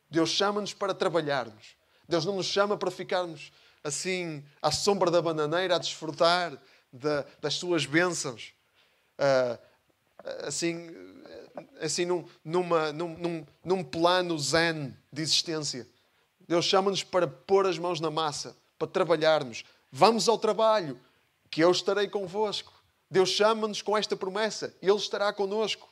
Deus chama-nos para trabalharmos. Deus não nos chama para ficarmos assim à sombra da bananeira a desfrutar das suas bênçãos. Assim num plano zen de existência. Deus chama-nos para pôr as mãos na massa, para trabalharmos. Vamos ao trabalho, que eu estarei convosco. Deus chama-nos com esta promessa, e Ele estará connosco.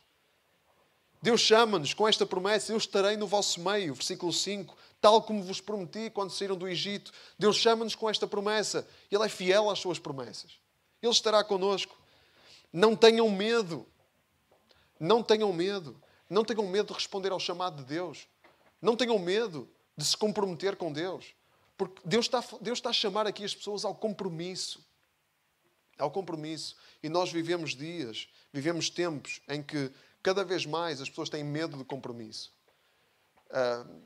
Deus chama-nos com esta promessa: eu estarei no vosso meio, versículo 5, tal como vos prometi quando saíram do Egito. Deus chama-nos com esta promessa. Ele é fiel às suas promessas. Ele estará connosco. Não tenham medo. Não tenham medo. Não tenham medo de responder ao chamado de Deus. Não tenham medo de se comprometer com Deus. Porque Deus está a chamar aqui as pessoas ao compromisso. Ao compromisso. E nós vivemos tempos em que cada vez mais as pessoas têm medo do compromisso.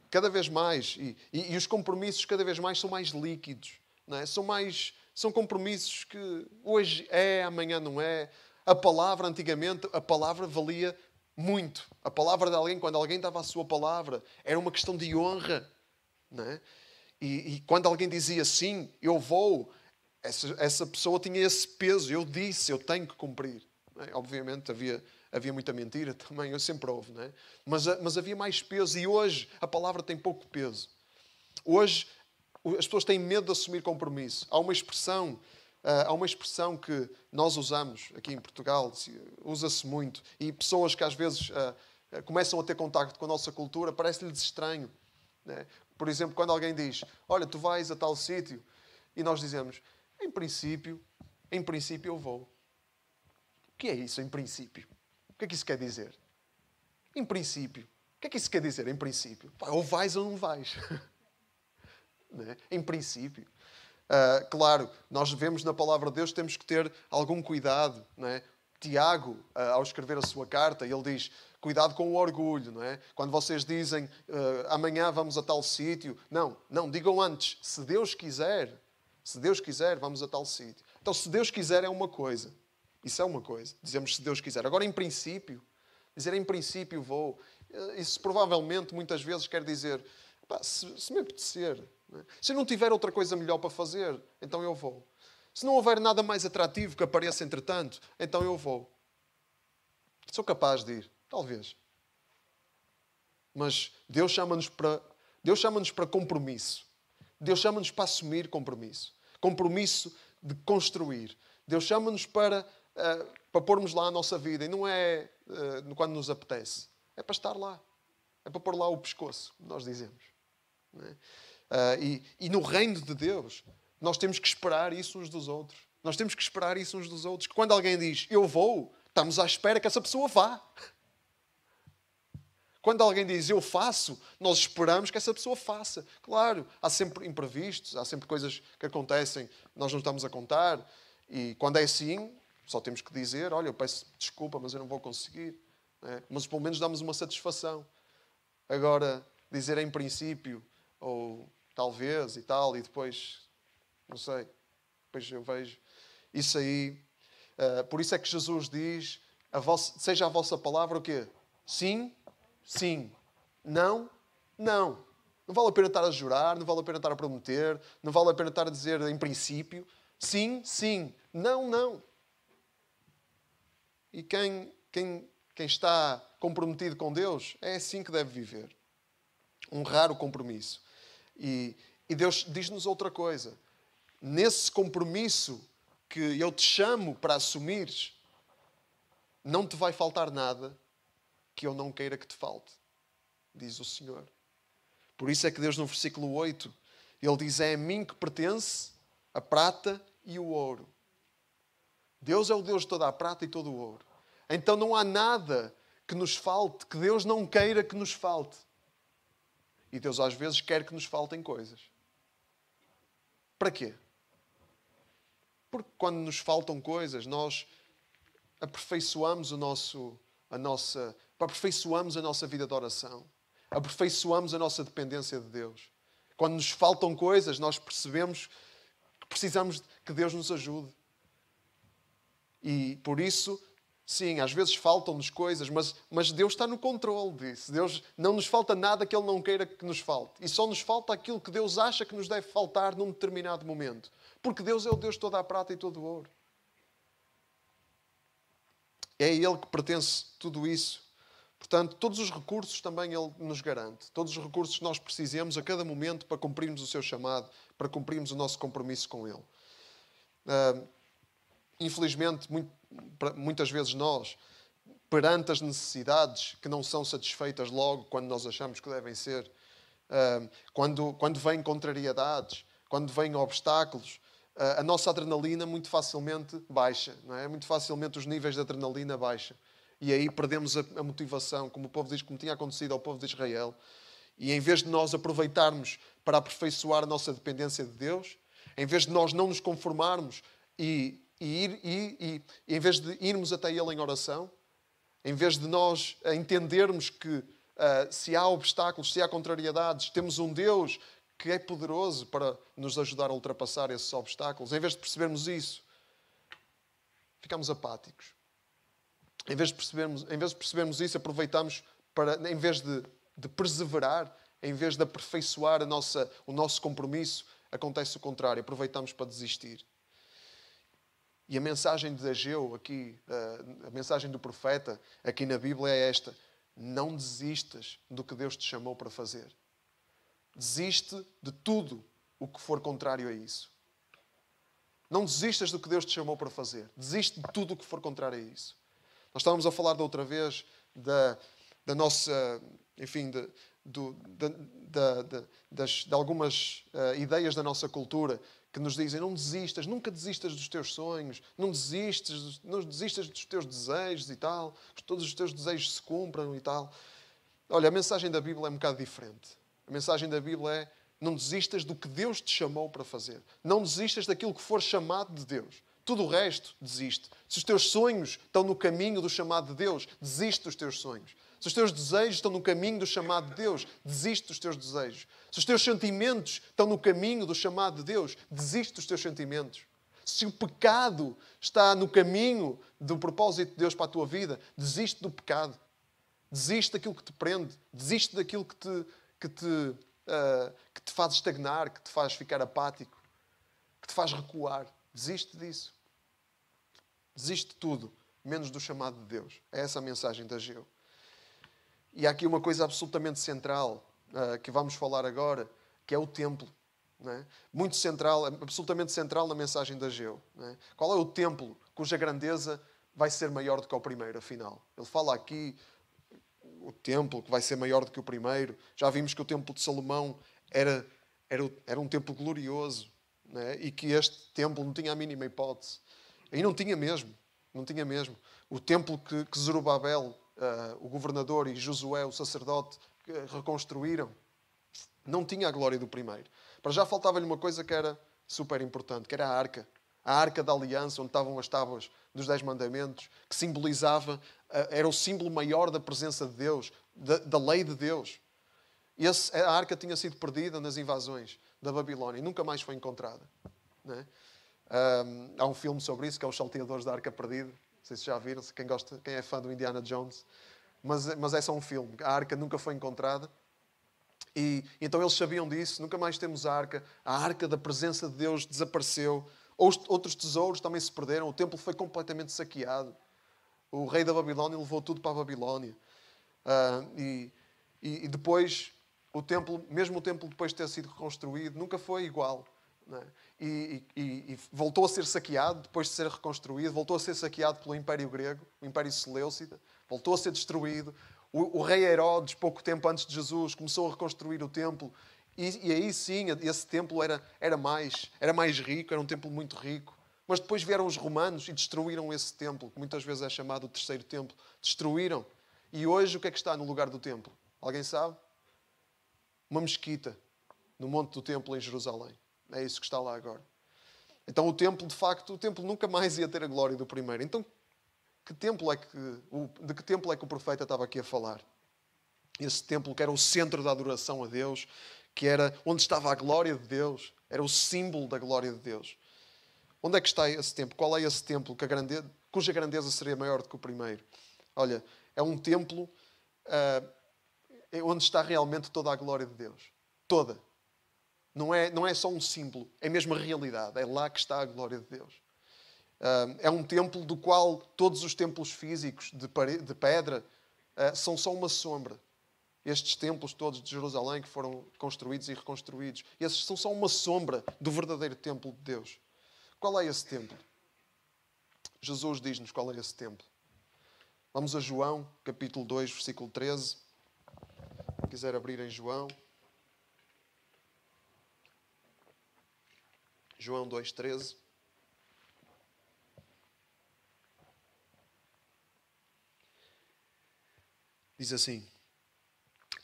Cada vez mais. E os compromissos cada vez mais são mais líquidos. Não é? São compromissos que hoje é, amanhã não é. A palavra, antigamente, a palavra valia muito. A palavra de alguém, quando alguém dava a sua palavra, era uma questão de honra. Não é? E quando alguém dizia sim, eu vou, essa pessoa tinha esse peso. Eu disse, eu tenho que cumprir. Não é? Obviamente havia muita mentira também, eu sempre houve, não é? Mas havia mais peso, e hoje a palavra tem pouco peso. Hoje as pessoas têm medo de assumir compromisso. Há uma expressão que nós usamos aqui em Portugal, usa-se muito, e pessoas que às vezes começam a ter contacto com a nossa cultura, parece-lhes estranho. Não é? Por exemplo, quando alguém diz: olha, tu vais a tal sítio, e nós dizemos: em princípio eu vou. O que é isso, em princípio? O que é que isso quer dizer? Em princípio. O que é que isso quer dizer, em princípio? Ou vais ou não vais. Não é? Em princípio. Claro, nós vemos na palavra de Deus, temos que ter algum cuidado. Não é? Tiago, ao escrever a sua carta, ele diz: cuidado com o orgulho. Não é? Quando vocês dizem amanhã vamos a tal sítio, não, digam antes: se Deus quiser, vamos a tal sítio. Então, se Deus quiser é uma coisa. Isso é uma coisa. Dizemos se Deus quiser. Agora, em princípio, dizer em princípio vou, isso provavelmente muitas vezes quer dizer: se me apetecer. Não é? Se eu não tiver outra coisa melhor para fazer, então eu vou. Se não houver nada mais atrativo que apareça entretanto, então eu vou. Sou capaz de ir, talvez. Mas Deus chama-nos para compromisso. Deus chama-nos para assumir compromisso. Compromisso de construir. Deus chama-nos para pormos lá a nossa vida. E não é quando nos apetece. É para estar lá. É para pôr lá o pescoço, nós dizemos. Não é? E no reino de Deus, nós temos que esperar isso uns dos outros. Nós temos que esperar isso uns dos outros. Quando alguém diz, eu vou, estamos à espera que essa pessoa vá. Quando alguém diz, eu faço, nós esperamos que essa pessoa faça. Claro, há sempre imprevistos, há sempre coisas que acontecem, nós não estamos a contar. E quando é assim, só temos que dizer, olha, eu peço desculpa, mas eu não vou conseguir. Não é? Mas pelo menos damos uma satisfação. Agora, dizer em princípio, ou talvez e tal, e depois, não sei, depois eu vejo. Isso aí, por isso é que Jesus diz, seja a vossa palavra o quê? Sim, sim. Não, não. Não vale a pena estar a jurar, não vale a pena estar a prometer, não vale a pena estar a dizer em princípio. Sim, sim. Não, não. E quem está comprometido com Deus é assim que deve viver. Honrar o compromisso. E Deus diz-nos outra coisa. Nesse compromisso que eu te chamo para assumires, não te vai faltar nada que eu não queira que te falte, diz o Senhor. Por isso é que Deus, no versículo 8, Ele diz, é a mim que pertence a prata e o ouro. Deus é o Deus de toda a prata e todo o ouro. Então não há nada que nos falte, que Deus não queira que nos falte. E Deus às vezes quer que nos faltem coisas. Para quê? Porque quando nos faltam coisas, nós aperfeiçoamos aperfeiçoamos a nossa vida de oração. Aperfeiçoamos a nossa dependência de Deus. Quando nos faltam coisas, nós percebemos que precisamos que Deus nos ajude. E por isso, sim, às vezes faltam-nos coisas, mas Deus está no controle disso. Deus não nos falta nada que Ele não queira que nos falte. E só nos falta aquilo que Deus acha que nos deve faltar num determinado momento. Porque Deus é o Deus de toda a prata e todo o ouro. É a Ele que pertence tudo isso. Portanto, todos os recursos também Ele nos garante. Todos os recursos que nós precisemos a cada momento para cumprirmos o seu chamado, para cumprirmos o nosso compromisso com Ele. Infelizmente, muitas vezes nós, perante as necessidades que não são satisfeitas logo quando nós achamos que devem ser, quando vêm contrariedades, quando vêm obstáculos, a nossa adrenalina muito facilmente baixa. Não é? Muito facilmente os níveis de adrenalina baixam. E aí perdemos a motivação, como o povo diz, como tinha acontecido ao povo de Israel. E em vez de nós aproveitarmos para aperfeiçoar a nossa dependência de Deus, em vez de nós não nos conformarmos e em vez de irmos até Ele em oração, em vez de nós entendermos que se há obstáculos, se há contrariedades, temos um Deus que é poderoso para nos ajudar a ultrapassar esses obstáculos, em vez de percebermos isso, ficamos apáticos. Em vez de percebermos isso, aproveitamos para, em vez de perseverar, em vez de aperfeiçoar o nosso compromisso, acontece o contrário, aproveitamos para desistir. E a mensagem de Ageu, aqui, a mensagem do profeta, aqui na Bíblia é esta: não desistas do que Deus te chamou para fazer. Desiste de tudo o que for contrário a isso. Não desistas do que Deus te chamou para fazer. Desiste de tudo o que for contrário a isso. Nós estávamos a falar da outra vez da nossa, enfim, de algumas ideias da nossa cultura que nos dizem: não desistas, nunca desistas dos teus sonhos, não desistas dos teus desejos e tal, que todos os teus desejos se cumpram e tal. Olha, a mensagem da Bíblia é um bocado diferente. A mensagem da Bíblia é: não desistas do que Deus te chamou para fazer. Não desistas daquilo que for chamado de Deus. Tudo o resto, desiste. Se os teus sonhos estão no caminho do chamado de Deus, desiste dos teus sonhos. Se os teus desejos estão no caminho do chamado de Deus, desiste dos teus desejos. Se os teus sentimentos estão no caminho do chamado de Deus, desiste dos teus sentimentos. Se o pecado está no caminho do propósito de Deus para a tua vida, desiste do pecado. Desiste daquilo que te prende. Desiste daquilo que te faz estagnar, que te faz ficar apático, que te faz recuar. Desiste disso. Desiste de tudo, menos do chamado de Deus. É essa a mensagem de Ageu. E há aqui uma coisa absolutamente central que vamos falar agora, que é o templo. não é? Muito central, absolutamente central na mensagem de Ageu. Não é? Qual é o templo cuja grandeza vai ser maior do que o primeiro, afinal? Ele fala aqui o templo que vai ser maior do que o primeiro. Já vimos que o templo de Salomão era um templo glorioso, não é? E que este templo não tinha a mínima hipótese. E não tinha mesmo. Não tinha mesmo. O templo que Zorobabel, o governador, e Josué, o sacerdote, reconstruíram, não tinha a glória do primeiro. Para já faltava-lhe uma coisa que era super importante, que era a arca. A arca da aliança, onde estavam as tábuas dos 10 mandamentos, que simbolizava, era o símbolo maior da presença de Deus, da lei de Deus. A arca tinha sido perdida nas invasões da Babilónia e nunca mais foi encontrada. Não é? Há um filme sobre isso, que é Os Salteadores da Arca Perdida. Não sei se já viram, quem é fã do Indiana Jones. Mas é só um filme. A arca nunca foi encontrada. E então eles sabiam disso. Nunca mais temos a arca da presença de Deus desapareceu. Outros tesouros também se perderam. O templo foi completamente saqueado. O rei da Babilónia levou tudo para a Babilónia. E depois, mesmo o templo depois de ter sido reconstruído, nunca foi igual. Não é? E voltou a ser saqueado depois de ser reconstruído. Voltou a ser saqueado pelo Império Grego, o Império Seleucida. Voltou a ser destruído. O rei Herodes, pouco tempo antes de Jesus, começou a reconstruir o templo. E aí sim, esse templo era mais rico, era um templo muito rico. Mas depois vieram os romanos e destruíram esse templo, que muitas vezes é chamado o terceiro templo. Destruíram. E hoje o que é que está no lugar do templo? Alguém sabe? Uma mesquita no monte do templo em Jerusalém. É isso que está lá agora. Então o templo nunca mais ia ter a glória do primeiro. Então, de que templo é que o profeta estava aqui a falar? Esse templo que era o centro da adoração a Deus, que era onde estava a glória de Deus, era o símbolo da glória de Deus. Onde é que está esse templo? Qual é esse templo cuja grandeza seria maior do que o primeiro? Olha, é um templo onde está realmente toda a glória de Deus. Toda. Não é só um símbolo, é mesmo a realidade. É lá que está a glória de Deus. É um templo do qual todos os templos físicos de pedra são só uma sombra. Estes templos todos de Jerusalém que foram construídos e reconstruídos, esses são só uma sombra do verdadeiro templo de Deus. Qual é esse templo? Jesus diz-nos qual é esse templo. Vamos a João, capítulo 2, versículo 13. Se quiser abrir em João. João 2, 13. Diz assim: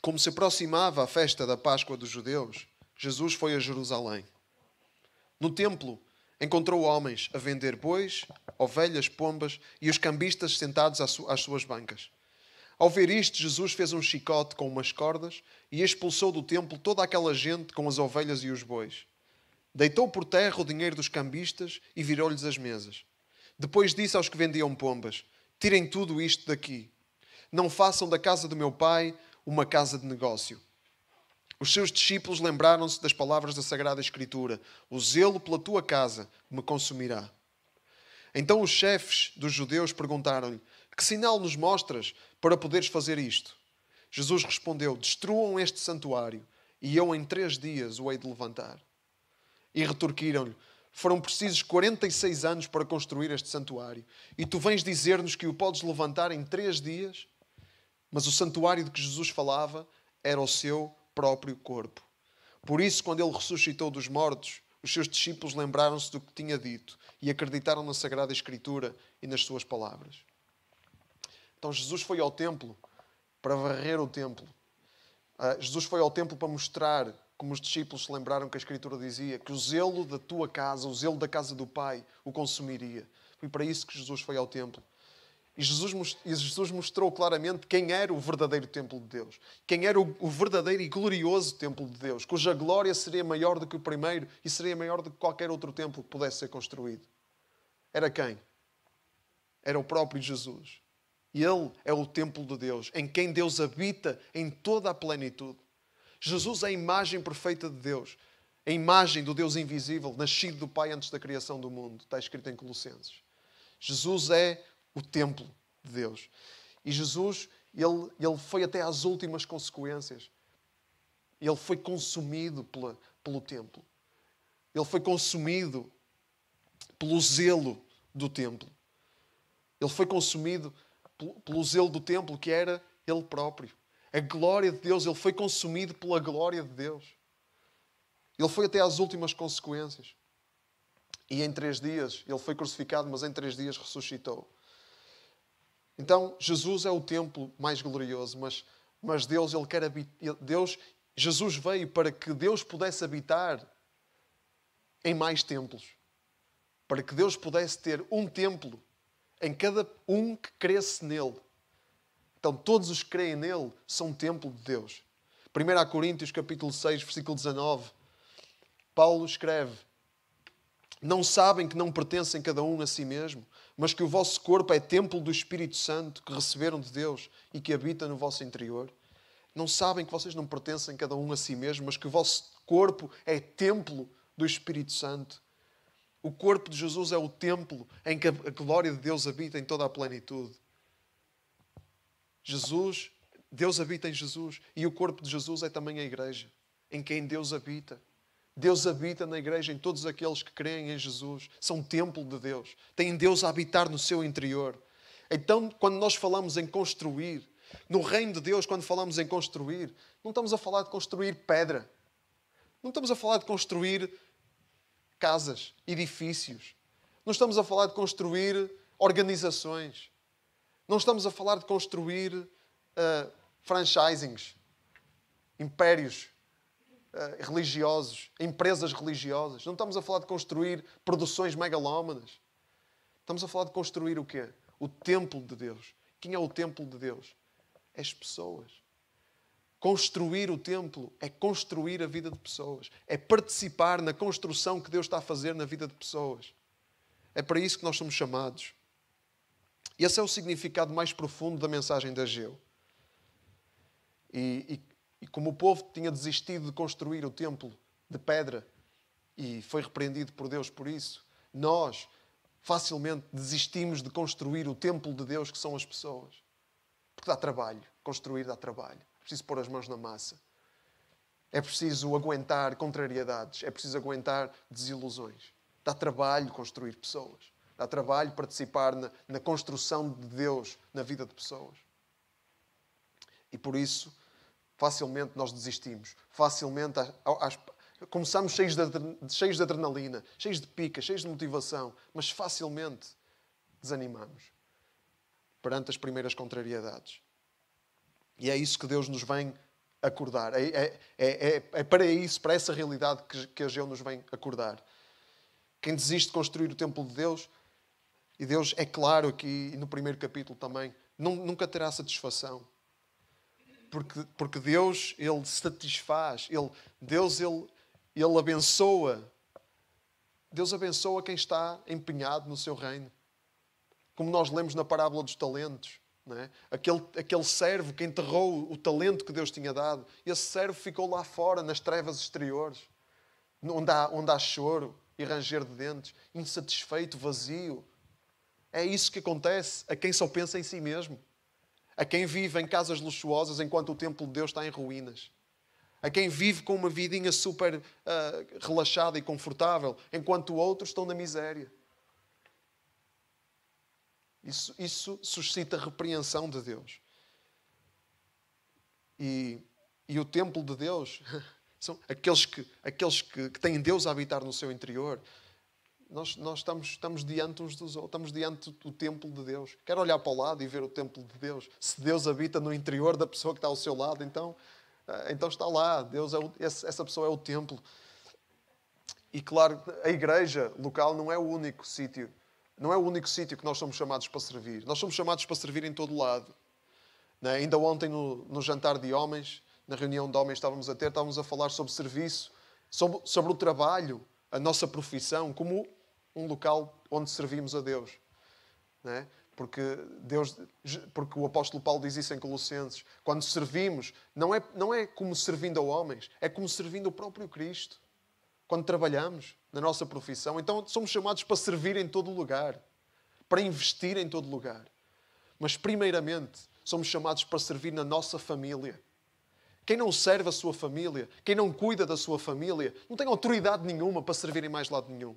Como se aproximava a festa da Páscoa dos judeus, Jesus foi a Jerusalém. No templo, encontrou homens a vender bois, ovelhas, pombas e os cambistas sentados às suas bancas. Ao ver isto, Jesus fez um chicote com umas cordas e expulsou do templo toda aquela gente com as ovelhas e os bois. Deitou por terra o dinheiro dos cambistas e virou-lhes as mesas. Depois disse aos que vendiam pombas: Tirem tudo isto daqui. Não façam da casa do meu pai uma casa de negócio. Os seus discípulos lembraram-se das palavras da Sagrada Escritura: O zelo pela tua casa me consumirá. Então os chefes dos judeus perguntaram-lhe: Que sinal nos mostras para poderes fazer isto? Jesus respondeu: Destruam este santuário e eu em 3 dias o hei de levantar. E retorquiram-lhe: Foram precisos 46 anos para construir este santuário e tu vens dizer-nos que o podes levantar em 3 dias? Mas o santuário de que Jesus falava era o seu próprio corpo. Por isso, quando ele ressuscitou dos mortos, os seus discípulos lembraram-se do que tinha dito e acreditaram na Sagrada Escritura e nas suas palavras. Então Jesus foi ao templo para varrer o templo. Jesus foi ao templo para mostrar, como os discípulos se lembraram que a Escritura dizia, que o zelo da tua casa, o zelo da casa do Pai, o consumiria. Foi para isso que Jesus foi ao templo. E Jesus mostrou claramente quem era o verdadeiro templo de Deus. Quem era o verdadeiro e glorioso templo de Deus, cuja glória seria maior do que o primeiro e seria maior do que qualquer outro templo que pudesse ser construído. Era quem? Era o próprio Jesus. E Ele é o templo de Deus, em quem Deus habita em toda a plenitude. Jesus é a imagem perfeita de Deus. A imagem do Deus invisível, nascido do Pai antes da criação do mundo. Está escrito em Colossenses. Jesus é o templo de Deus. E Jesus, ele foi até às últimas consequências. Ele foi consumido pelo templo. Ele foi consumido pelo zelo do templo. Ele foi consumido pelo zelo do templo, que era Ele próprio. A glória de Deus, Ele foi consumido pela glória de Deus. Ele foi até às últimas consequências. E em 3 dias, Ele foi crucificado, mas em 3 dias ressuscitou. Então, Jesus é o templo mais glorioso, mas Deus, Ele quer habitar. Jesus veio para que Deus pudesse habitar em mais templos. Para que Deus pudesse ter um templo em cada um que cresce nele. Então, todos os que creem nele são um templo de Deus. 1 Coríntios, capítulo 6, versículo 19. Paulo escreve: não sabem que não pertencem cada um a si mesmo, mas que o vosso corpo é templo do Espírito Santo que receberam de Deus e que habita no vosso interior? Não sabem que vocês não pertencem cada um a si mesmo, mas que o vosso corpo é templo do Espírito Santo? O corpo de Jesus é o templo em que a glória de Deus habita em toda a plenitude. Deus habita em Jesus, e o corpo de Jesus é também a igreja, em quem Deus habita. Deus habita na igreja em todos aqueles que creem em Jesus. São templo de Deus. Têm Deus a habitar no seu interior. Então, quando nós falamos em construir, no reino de Deus, quando falamos em construir, não estamos a falar de construir pedra. Não estamos a falar de construir casas, edifícios. Não estamos a falar de construir organizações. Não estamos a falar de construir franchisings, impérios religiosos, empresas religiosas. Não estamos a falar de construir produções megalómanas. Estamos a falar de construir o quê? O templo de Deus. Quem é o templo de Deus? As pessoas. Construir o templo é construir a vida de pessoas. É participar na construção que Deus está a fazer na vida de pessoas. É para isso que nós somos chamados. E esse é o significado mais profundo da mensagem de Ageu. E como o povo tinha desistido de construir o templo de pedra e foi repreendido por Deus por isso, nós facilmente desistimos de construir o templo de Deus, que são as pessoas. Porque dá trabalho. Construir dá trabalho. É preciso pôr as mãos na massa. É preciso aguentar contrariedades. É preciso aguentar desilusões. Dá trabalho construir pessoas. Dá trabalho participar na construção de Deus na vida de pessoas. E por isso, facilmente nós desistimos. Facilmente começamos cheios de adrenalina, cheios de pica, cheios de motivação, mas facilmente desanimamos perante as primeiras contrariedades. E é isso que Deus nos vem acordar. É para isso, para essa realidade que Ageu nos vem acordar. Quem desiste de construir o templo de Deus, e Deus é claro aqui no primeiro capítulo também, nunca terá satisfação. Porque Deus, Ele satisfaz, Deus abençoa. Deus abençoa quem está empenhado no seu reino. Como nós lemos na parábola dos talentos. Não é? Aquele servo que enterrou o talento que Deus tinha dado, esse servo ficou lá fora, nas trevas exteriores, onde há choro e ranger de dentes, insatisfeito, vazio. É isso que acontece a quem só pensa em si mesmo. A quem vive em casas luxuosas enquanto o templo de Deus está em ruínas. A quem vive com uma vidinha super relaxada e confortável, enquanto outros estão na miséria. Isso suscita repreensão de Deus. E o templo de Deus são aqueles que têm Deus a habitar no seu interior. Nós estamos diante uns dos outros, estamos diante do templo de Deus. Quero olhar para o lado e ver o templo de Deus. Se Deus habita no interior da pessoa que está ao seu lado, então está lá. Deus essa pessoa é o templo. E claro, a igreja local não é o único sítio. Não é o único sítio que nós somos chamados para servir. Nós somos chamados para servir em todo lado. Ainda ontem, no jantar de homens, na reunião de homens estávamos a falar sobre serviço, sobre o trabalho, a nossa profissão, como um local onde servimos a Deus. Porque o apóstolo Paulo diz isso em Colossenses. Quando servimos, não é como servindo a homens, é como servindo o próprio Cristo. Quando trabalhamos na nossa profissão, então somos chamados para servir em todo lugar, para investir em todo lugar. Mas primeiramente somos chamados para servir na nossa família. Quem não serve a sua família, quem não cuida da sua família, não tem autoridade nenhuma para servir em mais lado nenhum.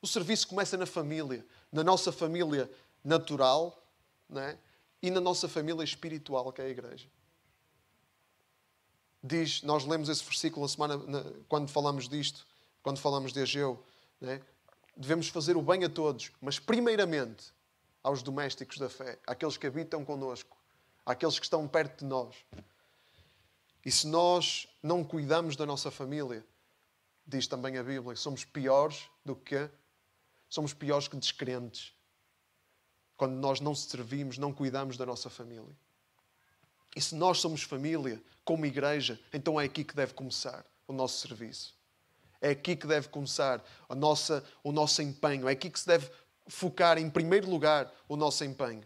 O serviço começa na família, na nossa família natural, não é? E na nossa família espiritual, que é a igreja. Diz, nós lemos esse versículo quando falamos disto, quando falamos de Ageu, não é? Devemos fazer o bem a todos, mas primeiramente aos domésticos da fé, àqueles que habitam connosco, àqueles que estão perto de nós. E se nós não cuidamos da nossa família, diz também a Bíblia, somos piores que descrentes. Quando nós não servimos, não cuidamos da nossa família. E se nós somos família, como igreja, então é aqui que deve começar o nosso serviço. É aqui que deve começar o nosso empenho. É aqui que se deve focar em primeiro lugar o nosso empenho.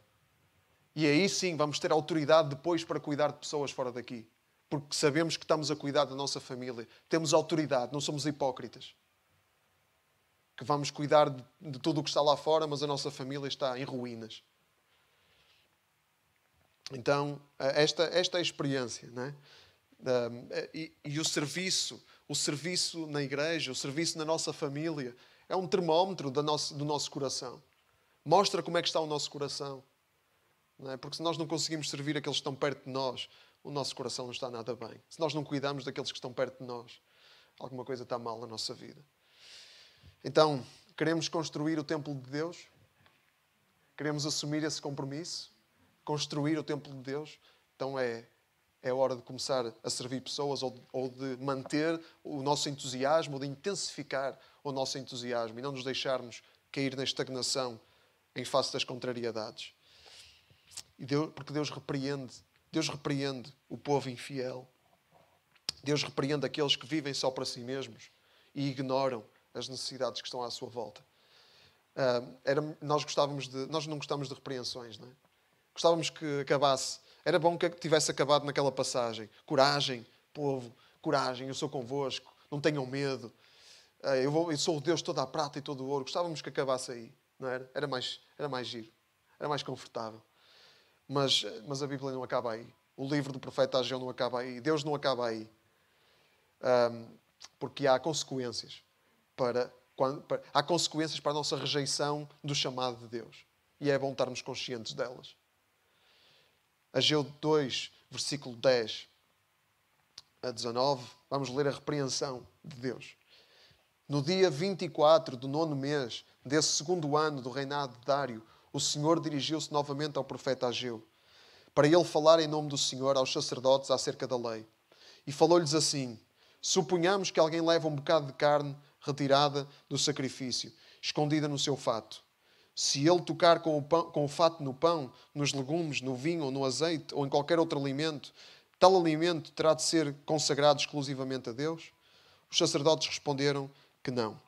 E aí sim vamos ter autoridade depois para cuidar de pessoas fora daqui. Porque sabemos que estamos a cuidar da nossa família. Temos autoridade, não somos hipócritas. Que vamos cuidar de tudo o que está lá fora, mas a nossa família está em ruínas. Então, esta é a experiência, não é? E o serviço na igreja, o serviço na nossa família, é um termómetro do nosso coração. Mostra como é que está o nosso coração. Não é? Porque se nós não conseguimos servir aqueles que estão perto de nós, o nosso coração não está nada bem. Se nós não cuidamos daqueles que estão perto de nós, alguma coisa está mal na nossa vida. Então, queremos construir o templo de Deus? Queremos assumir esse compromisso? Construir o templo de Deus? Então é hora de começar a servir pessoas ou de manter o nosso entusiasmo, ou de intensificar o nosso entusiasmo e não nos deixarmos cair na estagnação em face das contrariedades. Porque Deus repreende o povo infiel. Deus repreende aqueles que vivem só para si mesmos e ignoram as necessidades que estão à sua volta. Nós não gostávamos de repreensões, não é? Gostávamos que acabasse. Era bom que tivesse acabado naquela passagem. Coragem, povo, coragem, eu sou convosco, não tenham medo. Eu sou o Deus toda a prata e todo o ouro. Gostávamos que acabasse aí, não era? Era mais giro, era mais confortável. Mas a Bíblia não acaba aí. O livro do profeta Ageu não acaba aí. Deus não acaba aí. Porque há consequências há consequências para a nossa rejeição do chamado de Deus. E é bom estarmos conscientes delas. Ageu 2, versículo 10 a 19, vamos ler a repreensão de Deus. No dia 24 do 9º mês desse 2º ano do reinado de Dário, o Senhor dirigiu-se novamente ao profeta Ageu, para ele falar em nome do Senhor aos sacerdotes acerca da lei. E falou-lhes assim: suponhamos que alguém leva um bocado de carne retirada do sacrifício, escondida no seu fato. Se ele tocar com o fato no pão, nos legumes, no vinho ou no azeite, ou em qualquer outro alimento, tal alimento terá de ser consagrado exclusivamente a Deus? Os sacerdotes responderam que não.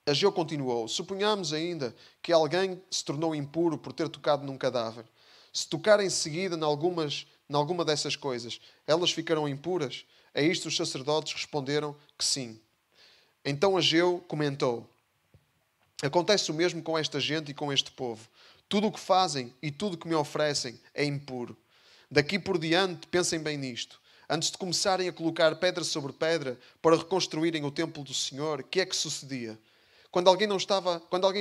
Ageu continuou: suponhamos ainda que alguém se tornou impuro por ter tocado num cadáver. Se tocar em seguida em alguma dessas coisas, elas ficarão impuras? A isto os sacerdotes responderam que sim. Então Ageu comentou: acontece o mesmo com esta gente e com este povo. Tudo o que fazem e tudo o que me oferecem é impuro. Daqui por diante, pensem bem nisto. Antes de começarem a colocar pedra sobre pedra para reconstruírem o templo do Senhor, o que é que sucedia? Quando alguém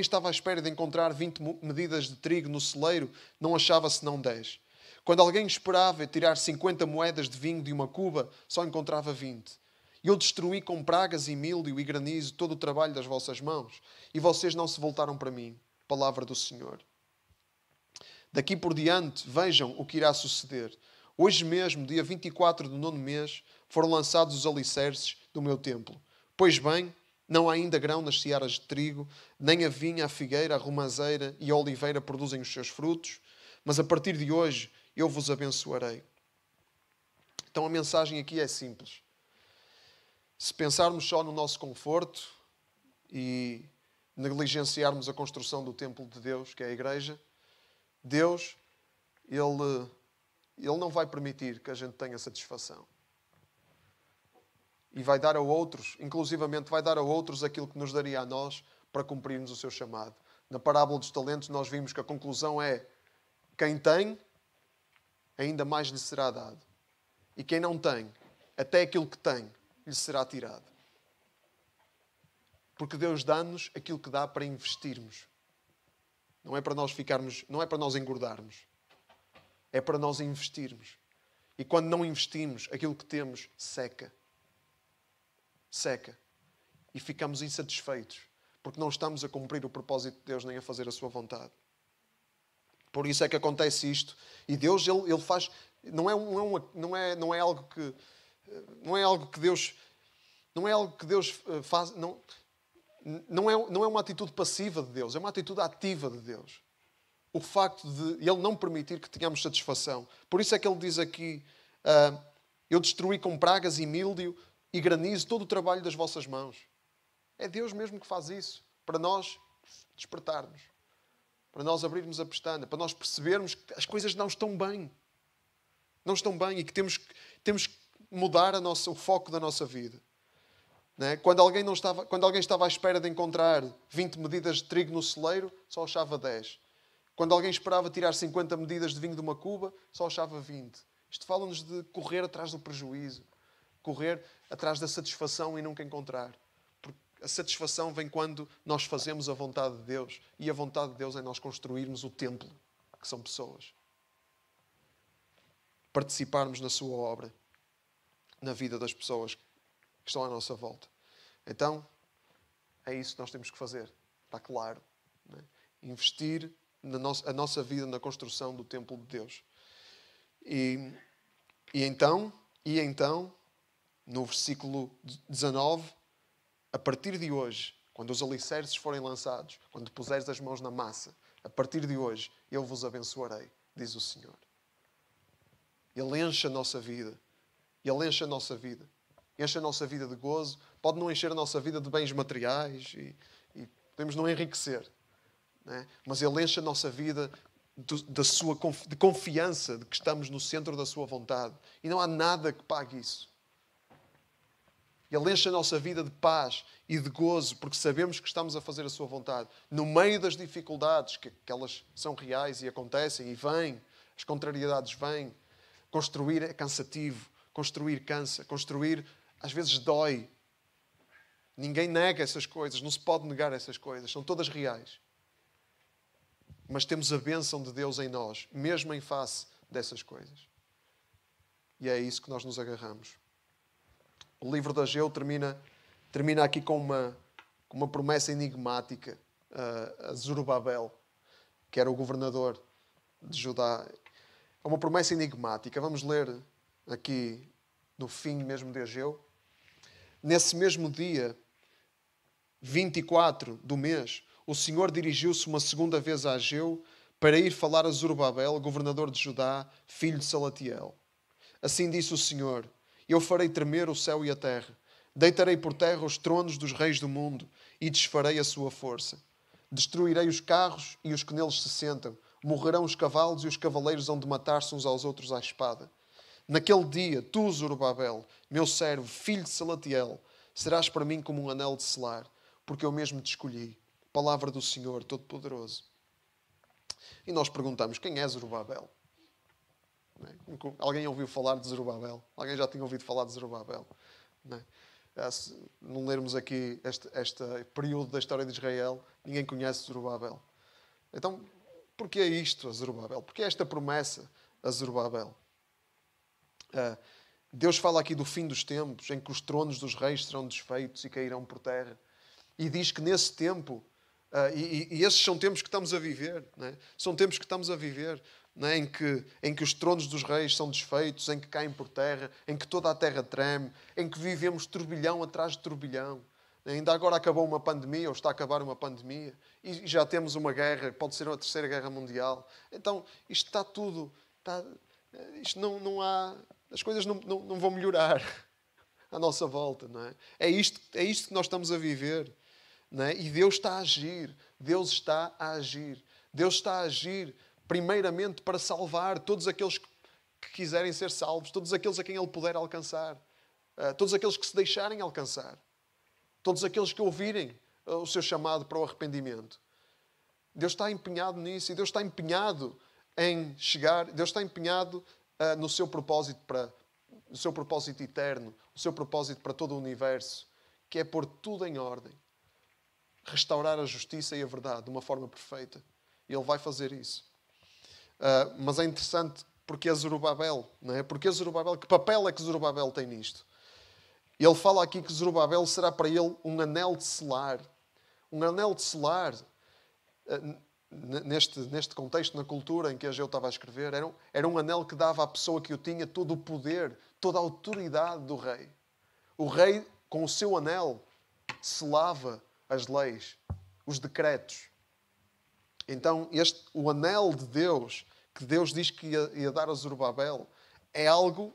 estava à espera de encontrar 20 medidas de trigo no celeiro, não achava senão 10. Quando alguém esperava tirar 50 moedas de vinho de uma cuba, só encontrava 20. Eu destruí com pragas e míldio e granizo todo o trabalho das vossas mãos, e vocês não se voltaram para mim. Palavra do Senhor. Daqui por diante, vejam o que irá suceder. Hoje mesmo, dia 24 do 9º mês, foram lançados os alicerces do meu templo. Pois bem, não há ainda grão nas searas de trigo, nem a vinha, a figueira, a romazeira e a oliveira produzem os seus frutos, mas a partir de hoje eu vos abençoarei. Então a mensagem aqui é simples. Se pensarmos só no nosso conforto e negligenciarmos a construção do templo de Deus, que é a igreja, Deus, Ele não vai permitir que a gente tenha satisfação. E vai dar a outros, inclusivamente vai dar a outros aquilo que nos daria a nós para cumprirmos o seu chamado. Na parábola dos talentos nós vimos que a conclusão é: quem tem, ainda mais lhe será dado. E quem não tem, até aquilo que tem, lhe será tirado. Porque Deus dá-nos aquilo que dá para investirmos. Não é para nós ficarmos, não é para nós engordarmos. É para nós investirmos. E quando não investimos, aquilo que temos seca. Seca. E ficamos insatisfeitos. Porque não estamos a cumprir o propósito de Deus nem a fazer a sua vontade. Por isso é que acontece isto. E Deus, Ele faz... Não é algo que Deus faz... Não é uma atitude passiva de Deus. É uma atitude ativa de Deus. O facto de Ele não permitir que tenhamos satisfação. Por isso é que Ele diz aqui... eu destruí com pragas e míldio e granizo todo o trabalho das vossas mãos. É Deus mesmo que faz isso. Para nós despertarmos. Para nós abrirmos a pestana. Para nós percebermos que as coisas não estão bem. Não estão bem e que temos que mudar o foco da nossa vida. Não é? Quando alguém estava à espera de encontrar 20 medidas de trigo no celeiro, só achava 10. Quando alguém esperava tirar 50 medidas de vinho de uma cuba, só achava 20. Isto fala-nos de correr atrás do prejuízo. Correr atrás da satisfação e nunca encontrar. Porque a satisfação vem quando nós fazemos a vontade de Deus. E a vontade de Deus é nós construirmos o templo, que são pessoas. Participarmos na sua obra, na vida das pessoas que estão à nossa volta. Então, é isso que nós temos que fazer. Está claro. Não é? Investir a nossa vida na construção do templo de Deus. E então, no versículo 19, a partir de hoje, quando os alicerces forem lançados, quando puseres as mãos na massa, a partir de hoje, eu vos abençoarei, diz o Senhor. Ele enche a nossa vida. Ele enche a nossa vida. Enche a nossa vida de gozo. Pode não encher a nossa vida de bens materiais e podemos não enriquecer. Não é? Mas Ele enche a nossa vida de confiança de que estamos no centro da sua vontade. E não há nada que pague isso. Ele enche a nossa vida de paz e de gozo porque sabemos que estamos a fazer a sua vontade. No meio das dificuldades, que elas são reais e acontecem e vêm, as contrariedades vêm. Construir é cansativo. Construir cansa. Construir às vezes dói. Ninguém nega essas coisas. Não se pode negar essas coisas. São todas reais. Mas temos a bênção de Deus em nós, mesmo em face dessas coisas. E é isso que nós nos agarramos. O livro de Ageu termina aqui com uma promessa enigmática a Zorobabel, que era o governador de Judá. É uma promessa enigmática. Vamos ler aqui no fim mesmo de Ageu. Nesse mesmo dia, 24 do mês, o Senhor dirigiu-se uma segunda vez a Ageu para ir falar a Zorobabel, governador de Judá, filho de Salatiel. Assim disse o Senhor: eu farei tremer o céu e a terra. Deitarei por terra os tronos dos reis do mundo e desfarei a sua força. Destruirei os carros e os que neles se sentam. Morrerão os cavalos e os cavaleiros hão de matar-se uns aos outros à espada. Naquele dia, tu, Zorobabel, meu servo, filho de Salatiel, serás para mim como um anel de selar, porque eu mesmo te escolhi. Palavra do Senhor Todo-Poderoso. E nós perguntamos, quem é Zorobabel? Alguém ouviu falar de Zorobabel? Alguém já tinha ouvido falar de Zorobabel? Não lermos aqui este período da história de Israel, ninguém conhece Zorobabel. Então, porquê isto a Zorobabel? Porquê esta promessa a Zorobabel? Deus fala aqui do fim dos tempos, em que os tronos dos reis serão desfeitos e cairão por terra. E diz que nesse tempo, e esses são tempos que estamos a viver, não é? São tempos que estamos a viver, não é? em que os tronos dos reis são desfeitos, em que caem por terra, em que toda a terra treme, em que vivemos turbilhão atrás de turbilhão. Ainda agora acabou uma pandemia, ou está a acabar uma pandemia, e já temos uma guerra, pode ser uma terceira guerra mundial. Então, isto está tudo... isto não há... As coisas não vão melhorar à nossa volta, não é? É isto que nós estamos a viver. Não é? E Deus está a agir. Deus está a agir. Deus está a agir primeiramente para salvar todos aqueles que quiserem ser salvos, todos aqueles a quem Ele puder alcançar, todos aqueles que se deixarem alcançar, todos aqueles que ouvirem o seu chamado para o arrependimento. Deus está empenhado nisso e Deus está empenhado em chegar, Deus está empenhado no seu propósito eterno, o seu propósito para todo o universo, que é pôr tudo em ordem, restaurar a justiça e a verdade de uma forma perfeita. Ele vai fazer isso. Mas é interessante porque é Zorobabel, não é? Porque é Zorobabel, que papel é que Zorobabel tem nisto? Ele fala aqui que Zorobabel será para ele um anel de selar. Um anel de selar, neste contexto, na cultura em que Ageu estava a escrever, era um anel que dava à pessoa que o tinha todo o poder, toda a autoridade do rei. O rei, com o seu anel, selava as leis, os decretos. Então, o anel de Deus, que Deus diz que ia dar a Zorobabel, é algo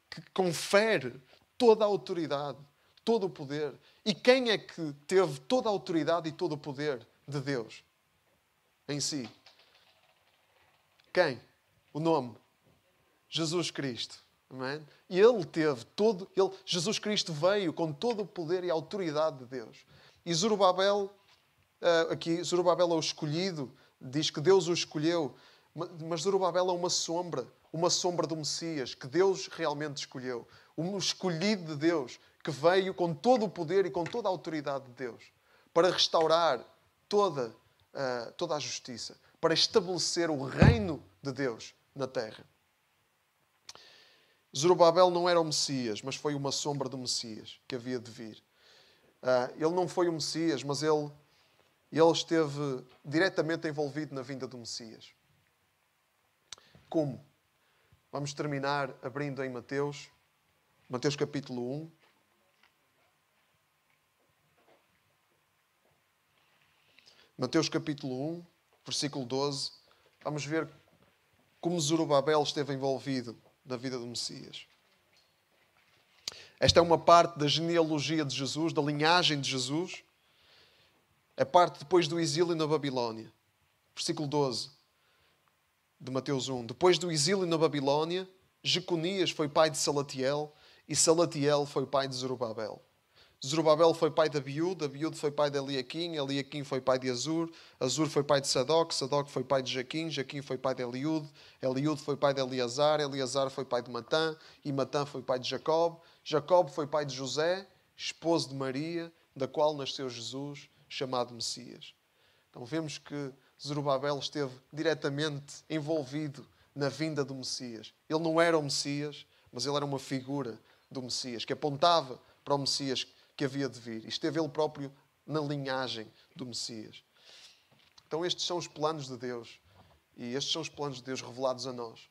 que confere toda a autoridade, todo o poder. E quem é que teve toda a autoridade e todo o poder de Deus em si? Quem? O nome? Jesus Cristo. Amém? E ele teve Jesus Cristo veio com todo o poder e a autoridade de Deus. E Zorobabel, aqui, Zorobabel é o escolhido, diz que Deus o escolheu, mas Zorobabel é uma sombra do Messias, que Deus realmente escolheu. Um escolhido de Deus, que veio com todo o poder e com toda a autoridade de Deus, para restaurar toda a justiça, para estabelecer o reino de Deus na terra. Zorobabel não era o Messias, mas foi uma sombra do Messias que havia de vir. Ele não foi o Messias, mas ele esteve diretamente envolvido na vinda do Messias. Como? Vamos terminar abrindo em Mateus capítulo 1. Mateus capítulo 1, versículo 12. Vamos ver como Zorobabel esteve envolvido na vida do Messias. Esta é uma parte da genealogia de Jesus, da linhagem de Jesus. A parte depois do exílio na Babilónia. Versículo 12 de Mateus 1. Depois do exílio na Babilónia, Jeconias foi pai de Salatiel e Salatiel foi pai de Zorobabel. Zorobabel foi pai de Abiúde, Abiúde foi pai de Eliaquim, Eliaquim foi pai de Azur, Azur foi pai de Sadoc, Sadoc foi pai de Jaquim, Jaquim foi pai de Eliúde, Eliúde foi pai de Eleazar, Eleazar foi pai de Matã, e Matã foi pai de Jacob, Jacob foi pai de José, esposo de Maria, da qual nasceu Jesus, chamado Messias. Então vemos que Zorobabel esteve diretamente envolvido na vinda do Messias. Ele não era o Messias, mas ele era uma figura do Messias, que apontava para o Messias que havia de vir. E esteve ele próprio na linhagem do Messias. Então estes são os planos de Deus. E estes são os planos de Deus revelados a nós,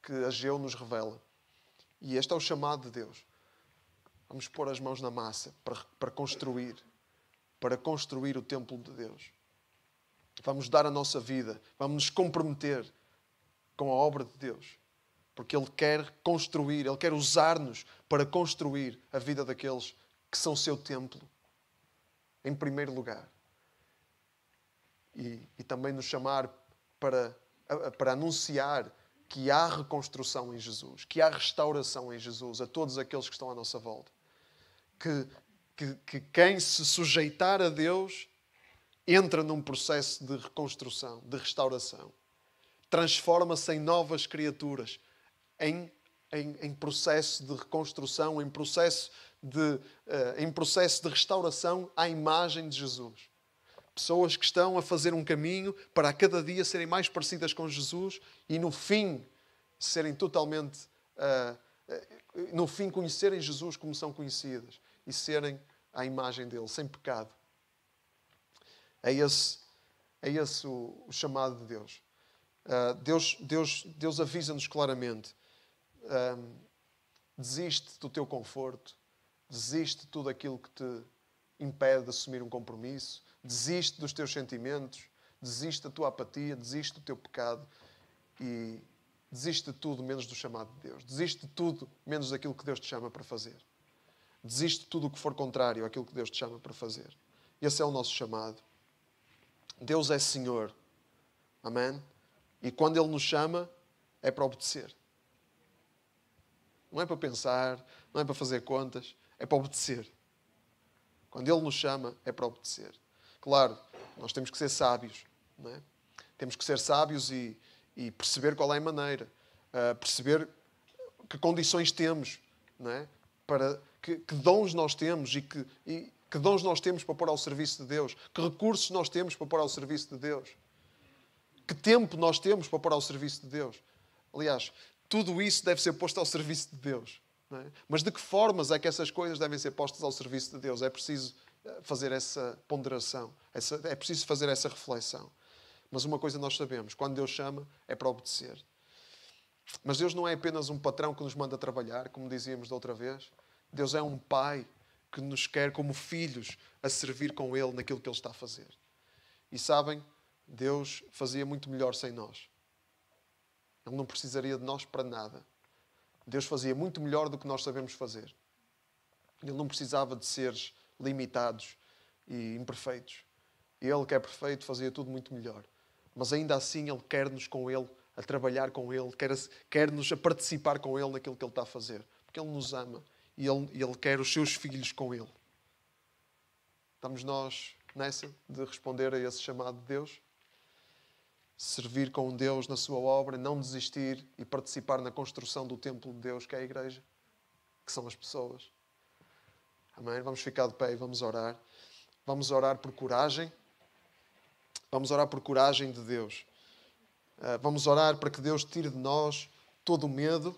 que Ageu nos revela. E este é o chamado de Deus. Vamos pôr as mãos na massa para construir o templo de Deus. Vamos dar a nossa vida, vamos nos comprometer com a obra de Deus. Porque Ele quer construir, Ele quer usar-nos para construir a vida daqueles que são o seu templo, em primeiro lugar. E também nos chamar para anunciar que há reconstrução em Jesus, que há restauração em Jesus a todos aqueles que estão à nossa volta. Que quem se sujeitar a Deus entra num processo de reconstrução, de restauração. Transforma-se em novas criaturas, em processo de reconstrução, em processo de restauração à imagem de Jesus. Pessoas que estão a fazer um caminho para a cada dia serem mais parecidas com Jesus e no fim serem totalmente... no fim conhecerem Jesus como são conhecidas e serem à imagem dele, sem pecado. É esse o chamado de Deus. Deus avisa-nos claramente. Desiste do teu conforto, desiste de tudo aquilo que te impede de assumir um compromisso, desiste dos teus sentimentos, desiste da tua apatia, desiste do teu pecado e desiste de tudo menos do chamado de Deus. Desiste de tudo menos daquilo que Deus te chama para fazer. Desiste de tudo o que for contrário àquilo que Deus te chama para fazer. Esse é o nosso chamado. Deus é Senhor. Amém? E quando Ele nos chama, é para obedecer. Não é para pensar, não é para fazer contas, é para obedecer. Quando Ele nos chama, é para obedecer. Claro, nós temos que ser sábios. Não é? Temos que ser sábios e e perceber qual é a maneira, perceber que condições temos, não é? Para que dons nós temos e que dons nós temos para pôr ao serviço de Deus, que recursos nós temos para pôr ao serviço de Deus, que tempo nós temos para pôr ao serviço de Deus. Aliás, tudo isso deve ser posto ao serviço de Deus. Não é? Mas de que formas é que essas coisas devem ser postas ao serviço de Deus? É preciso fazer essa ponderação, é preciso fazer essa reflexão. Mas uma coisa nós sabemos, quando Deus chama, é para obedecer. Mas Deus não é apenas um patrão que nos manda trabalhar, como dizíamos da outra vez. Deus é um pai que nos quer como filhos a servir com Ele naquilo que Ele está a fazer. E sabem, Deus fazia muito melhor sem nós. Ele não precisaria de nós para nada. Deus fazia muito melhor do que nós sabemos fazer. Ele não precisava de seres limitados e imperfeitos. Ele, que é perfeito, fazia tudo muito melhor. Mas ainda assim Ele quer-nos com Ele, a trabalhar com Ele, quer-nos a participar com Ele naquilo que Ele está a fazer. Porque Ele nos ama e Ele quer os seus filhos com Ele. Estamos nós nessa de responder a esse chamado de Deus? Servir com Deus na sua obra, não desistir e participar na construção do templo de Deus, que é a igreja, que são as pessoas. Amém? Vamos ficar de pé e vamos orar. Vamos orar por coragem. Vamos orar por coragem de Deus. Vamos orar para que Deus tire de nós todo o medo,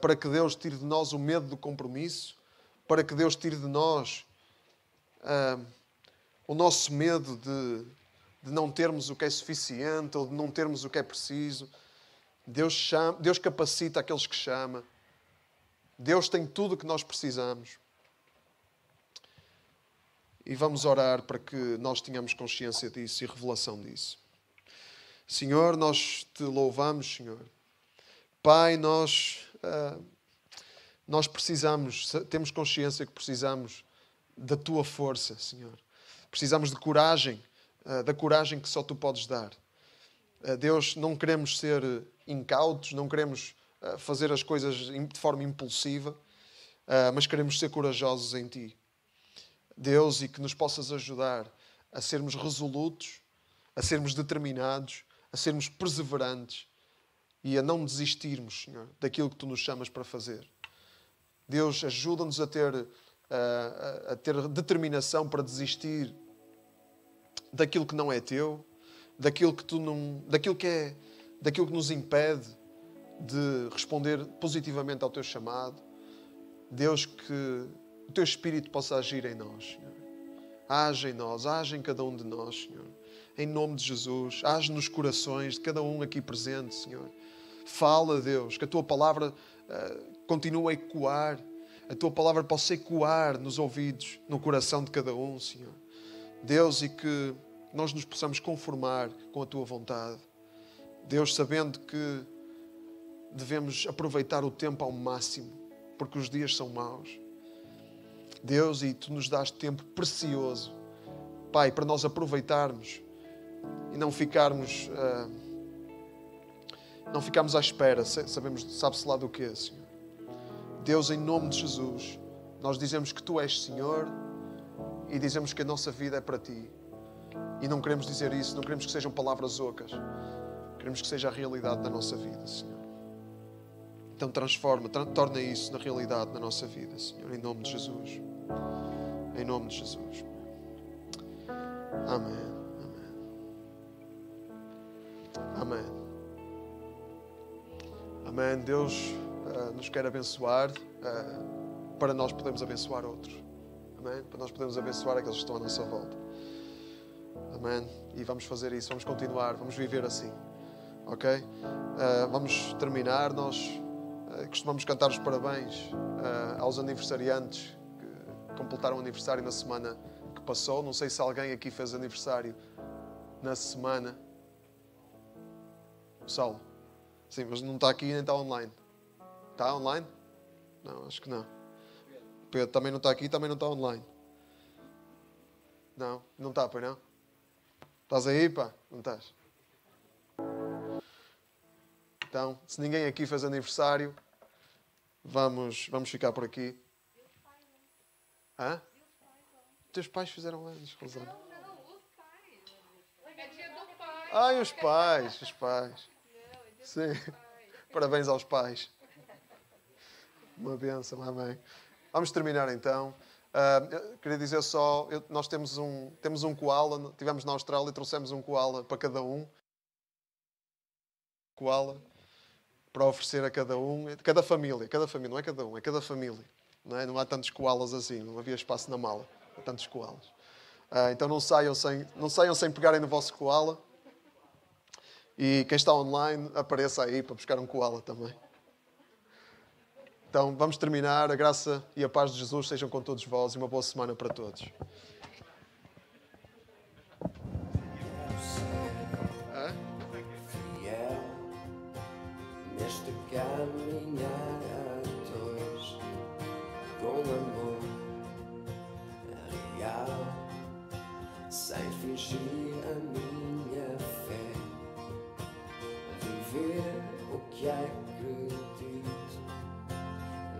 para que Deus tire de nós o medo do compromisso, para que Deus tire de nós o nosso medo de não termos o que é suficiente ou de não termos o que é preciso. Deus capacita aqueles que chama. Deus tem tudo o que nós precisamos. E vamos orar para que nós tenhamos consciência disso e revelação disso. Senhor, nós te louvamos, Senhor. Pai, nós precisamos, temos consciência que precisamos da tua força, Senhor. Precisamos de coragem, da coragem que só tu podes dar. Deus, não queremos ser incautos, não queremos fazer as coisas de forma impulsiva, mas queremos ser corajosos em ti. Deus, e que nos possas ajudar a sermos resolutos, a sermos determinados, a sermos perseverantes e a não desistirmos, Senhor, daquilo que tu nos chamas para fazer. Deus, ajuda-nos a ter determinação para desistir daquilo que não é teu, daquilo que nos impede de responder positivamente ao teu chamado. Deus, que o teu Espírito possa agir em nós, Senhor. Age em nós, age em cada um de nós, Senhor. Em nome de Jesus, age nos corações de cada um aqui presente, Senhor. Fala, Deus, que a tua palavra continue a ecoar, a tua palavra possa ecoar nos ouvidos, no coração de cada um, Senhor. Deus, e que nós nos possamos conformar com a tua vontade. Deus, sabendo que devemos aproveitar o tempo ao máximo, porque os dias são maus. Deus, e tu nos dás tempo precioso, Pai, para nós aproveitarmos e não ficarmos à espera, sabe-se lá do quê, Senhor. Deus, em nome de Jesus, nós dizemos que tu és Senhor e dizemos que a nossa vida é para ti. E não queremos dizer isso, não queremos que sejam palavras ocas. Queremos que seja a realidade da nossa vida, Senhor. Então torna isso na realidade da nossa vida, Senhor, em nome de Jesus. Em nome de Jesus. Amém. Amém. Amém. Amém. Deus nos quer abençoar para nós podermos abençoar outros. Amém. Para nós podermos abençoar aqueles que estão à nossa volta. Amém. E vamos fazer isso, vamos continuar, vamos viver assim. Ok? Vamos terminar. Nós costumamos cantar os parabéns aos aniversariantes que completaram o aniversário na semana que passou. Não sei se alguém aqui fez aniversário na semana. O Saulo. Sim, mas não está aqui nem está online. Está online? Não, acho que não. Pedro também não está aqui, também não está online. Não, não está, pois não? Estás aí, pá? Não estás? Então, se ninguém aqui fez aniversário, vamos ficar por aqui. Hã? Teus pais fizeram anos, Rosana. Não, os pais. É dia do pai. Ai, os pais. Sim. Parabéns aos pais. Uma bênção, amém. Vamos terminar então. Eu queria dizer só, nós temos um koala, estivemos na Austrália e trouxemos um koala para cada um. Koala para oferecer a cada um, cada família, não é cada um, é cada família. Não há tantos koalas assim, não havia espaço na mala, há tantos koalas. Então não saiam sem pegarem no vosso koala. E quem está online, apareça aí para buscar um koala também. Então vamos terminar. A graça e a paz de Jesus sejam com todos vós e uma boa semana para todos. Fiel neste caminhar a dois, com amor real, sem fingir a minha fé, viver o que acredito,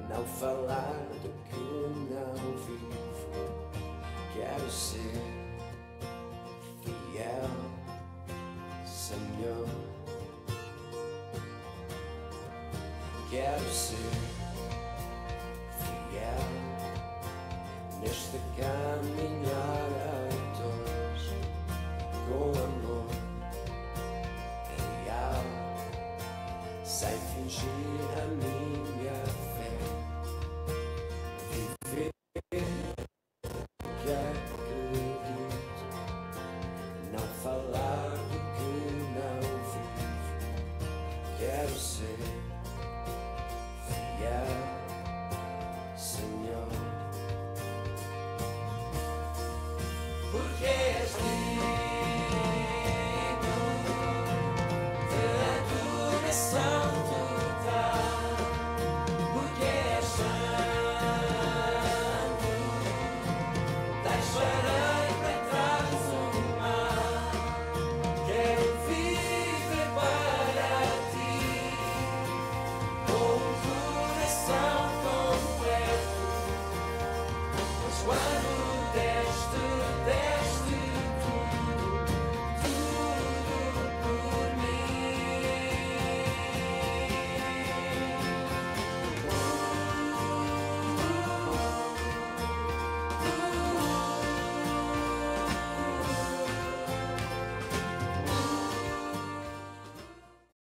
não falar do que não vivo. Quero ser fiel, Senhor. Quero ser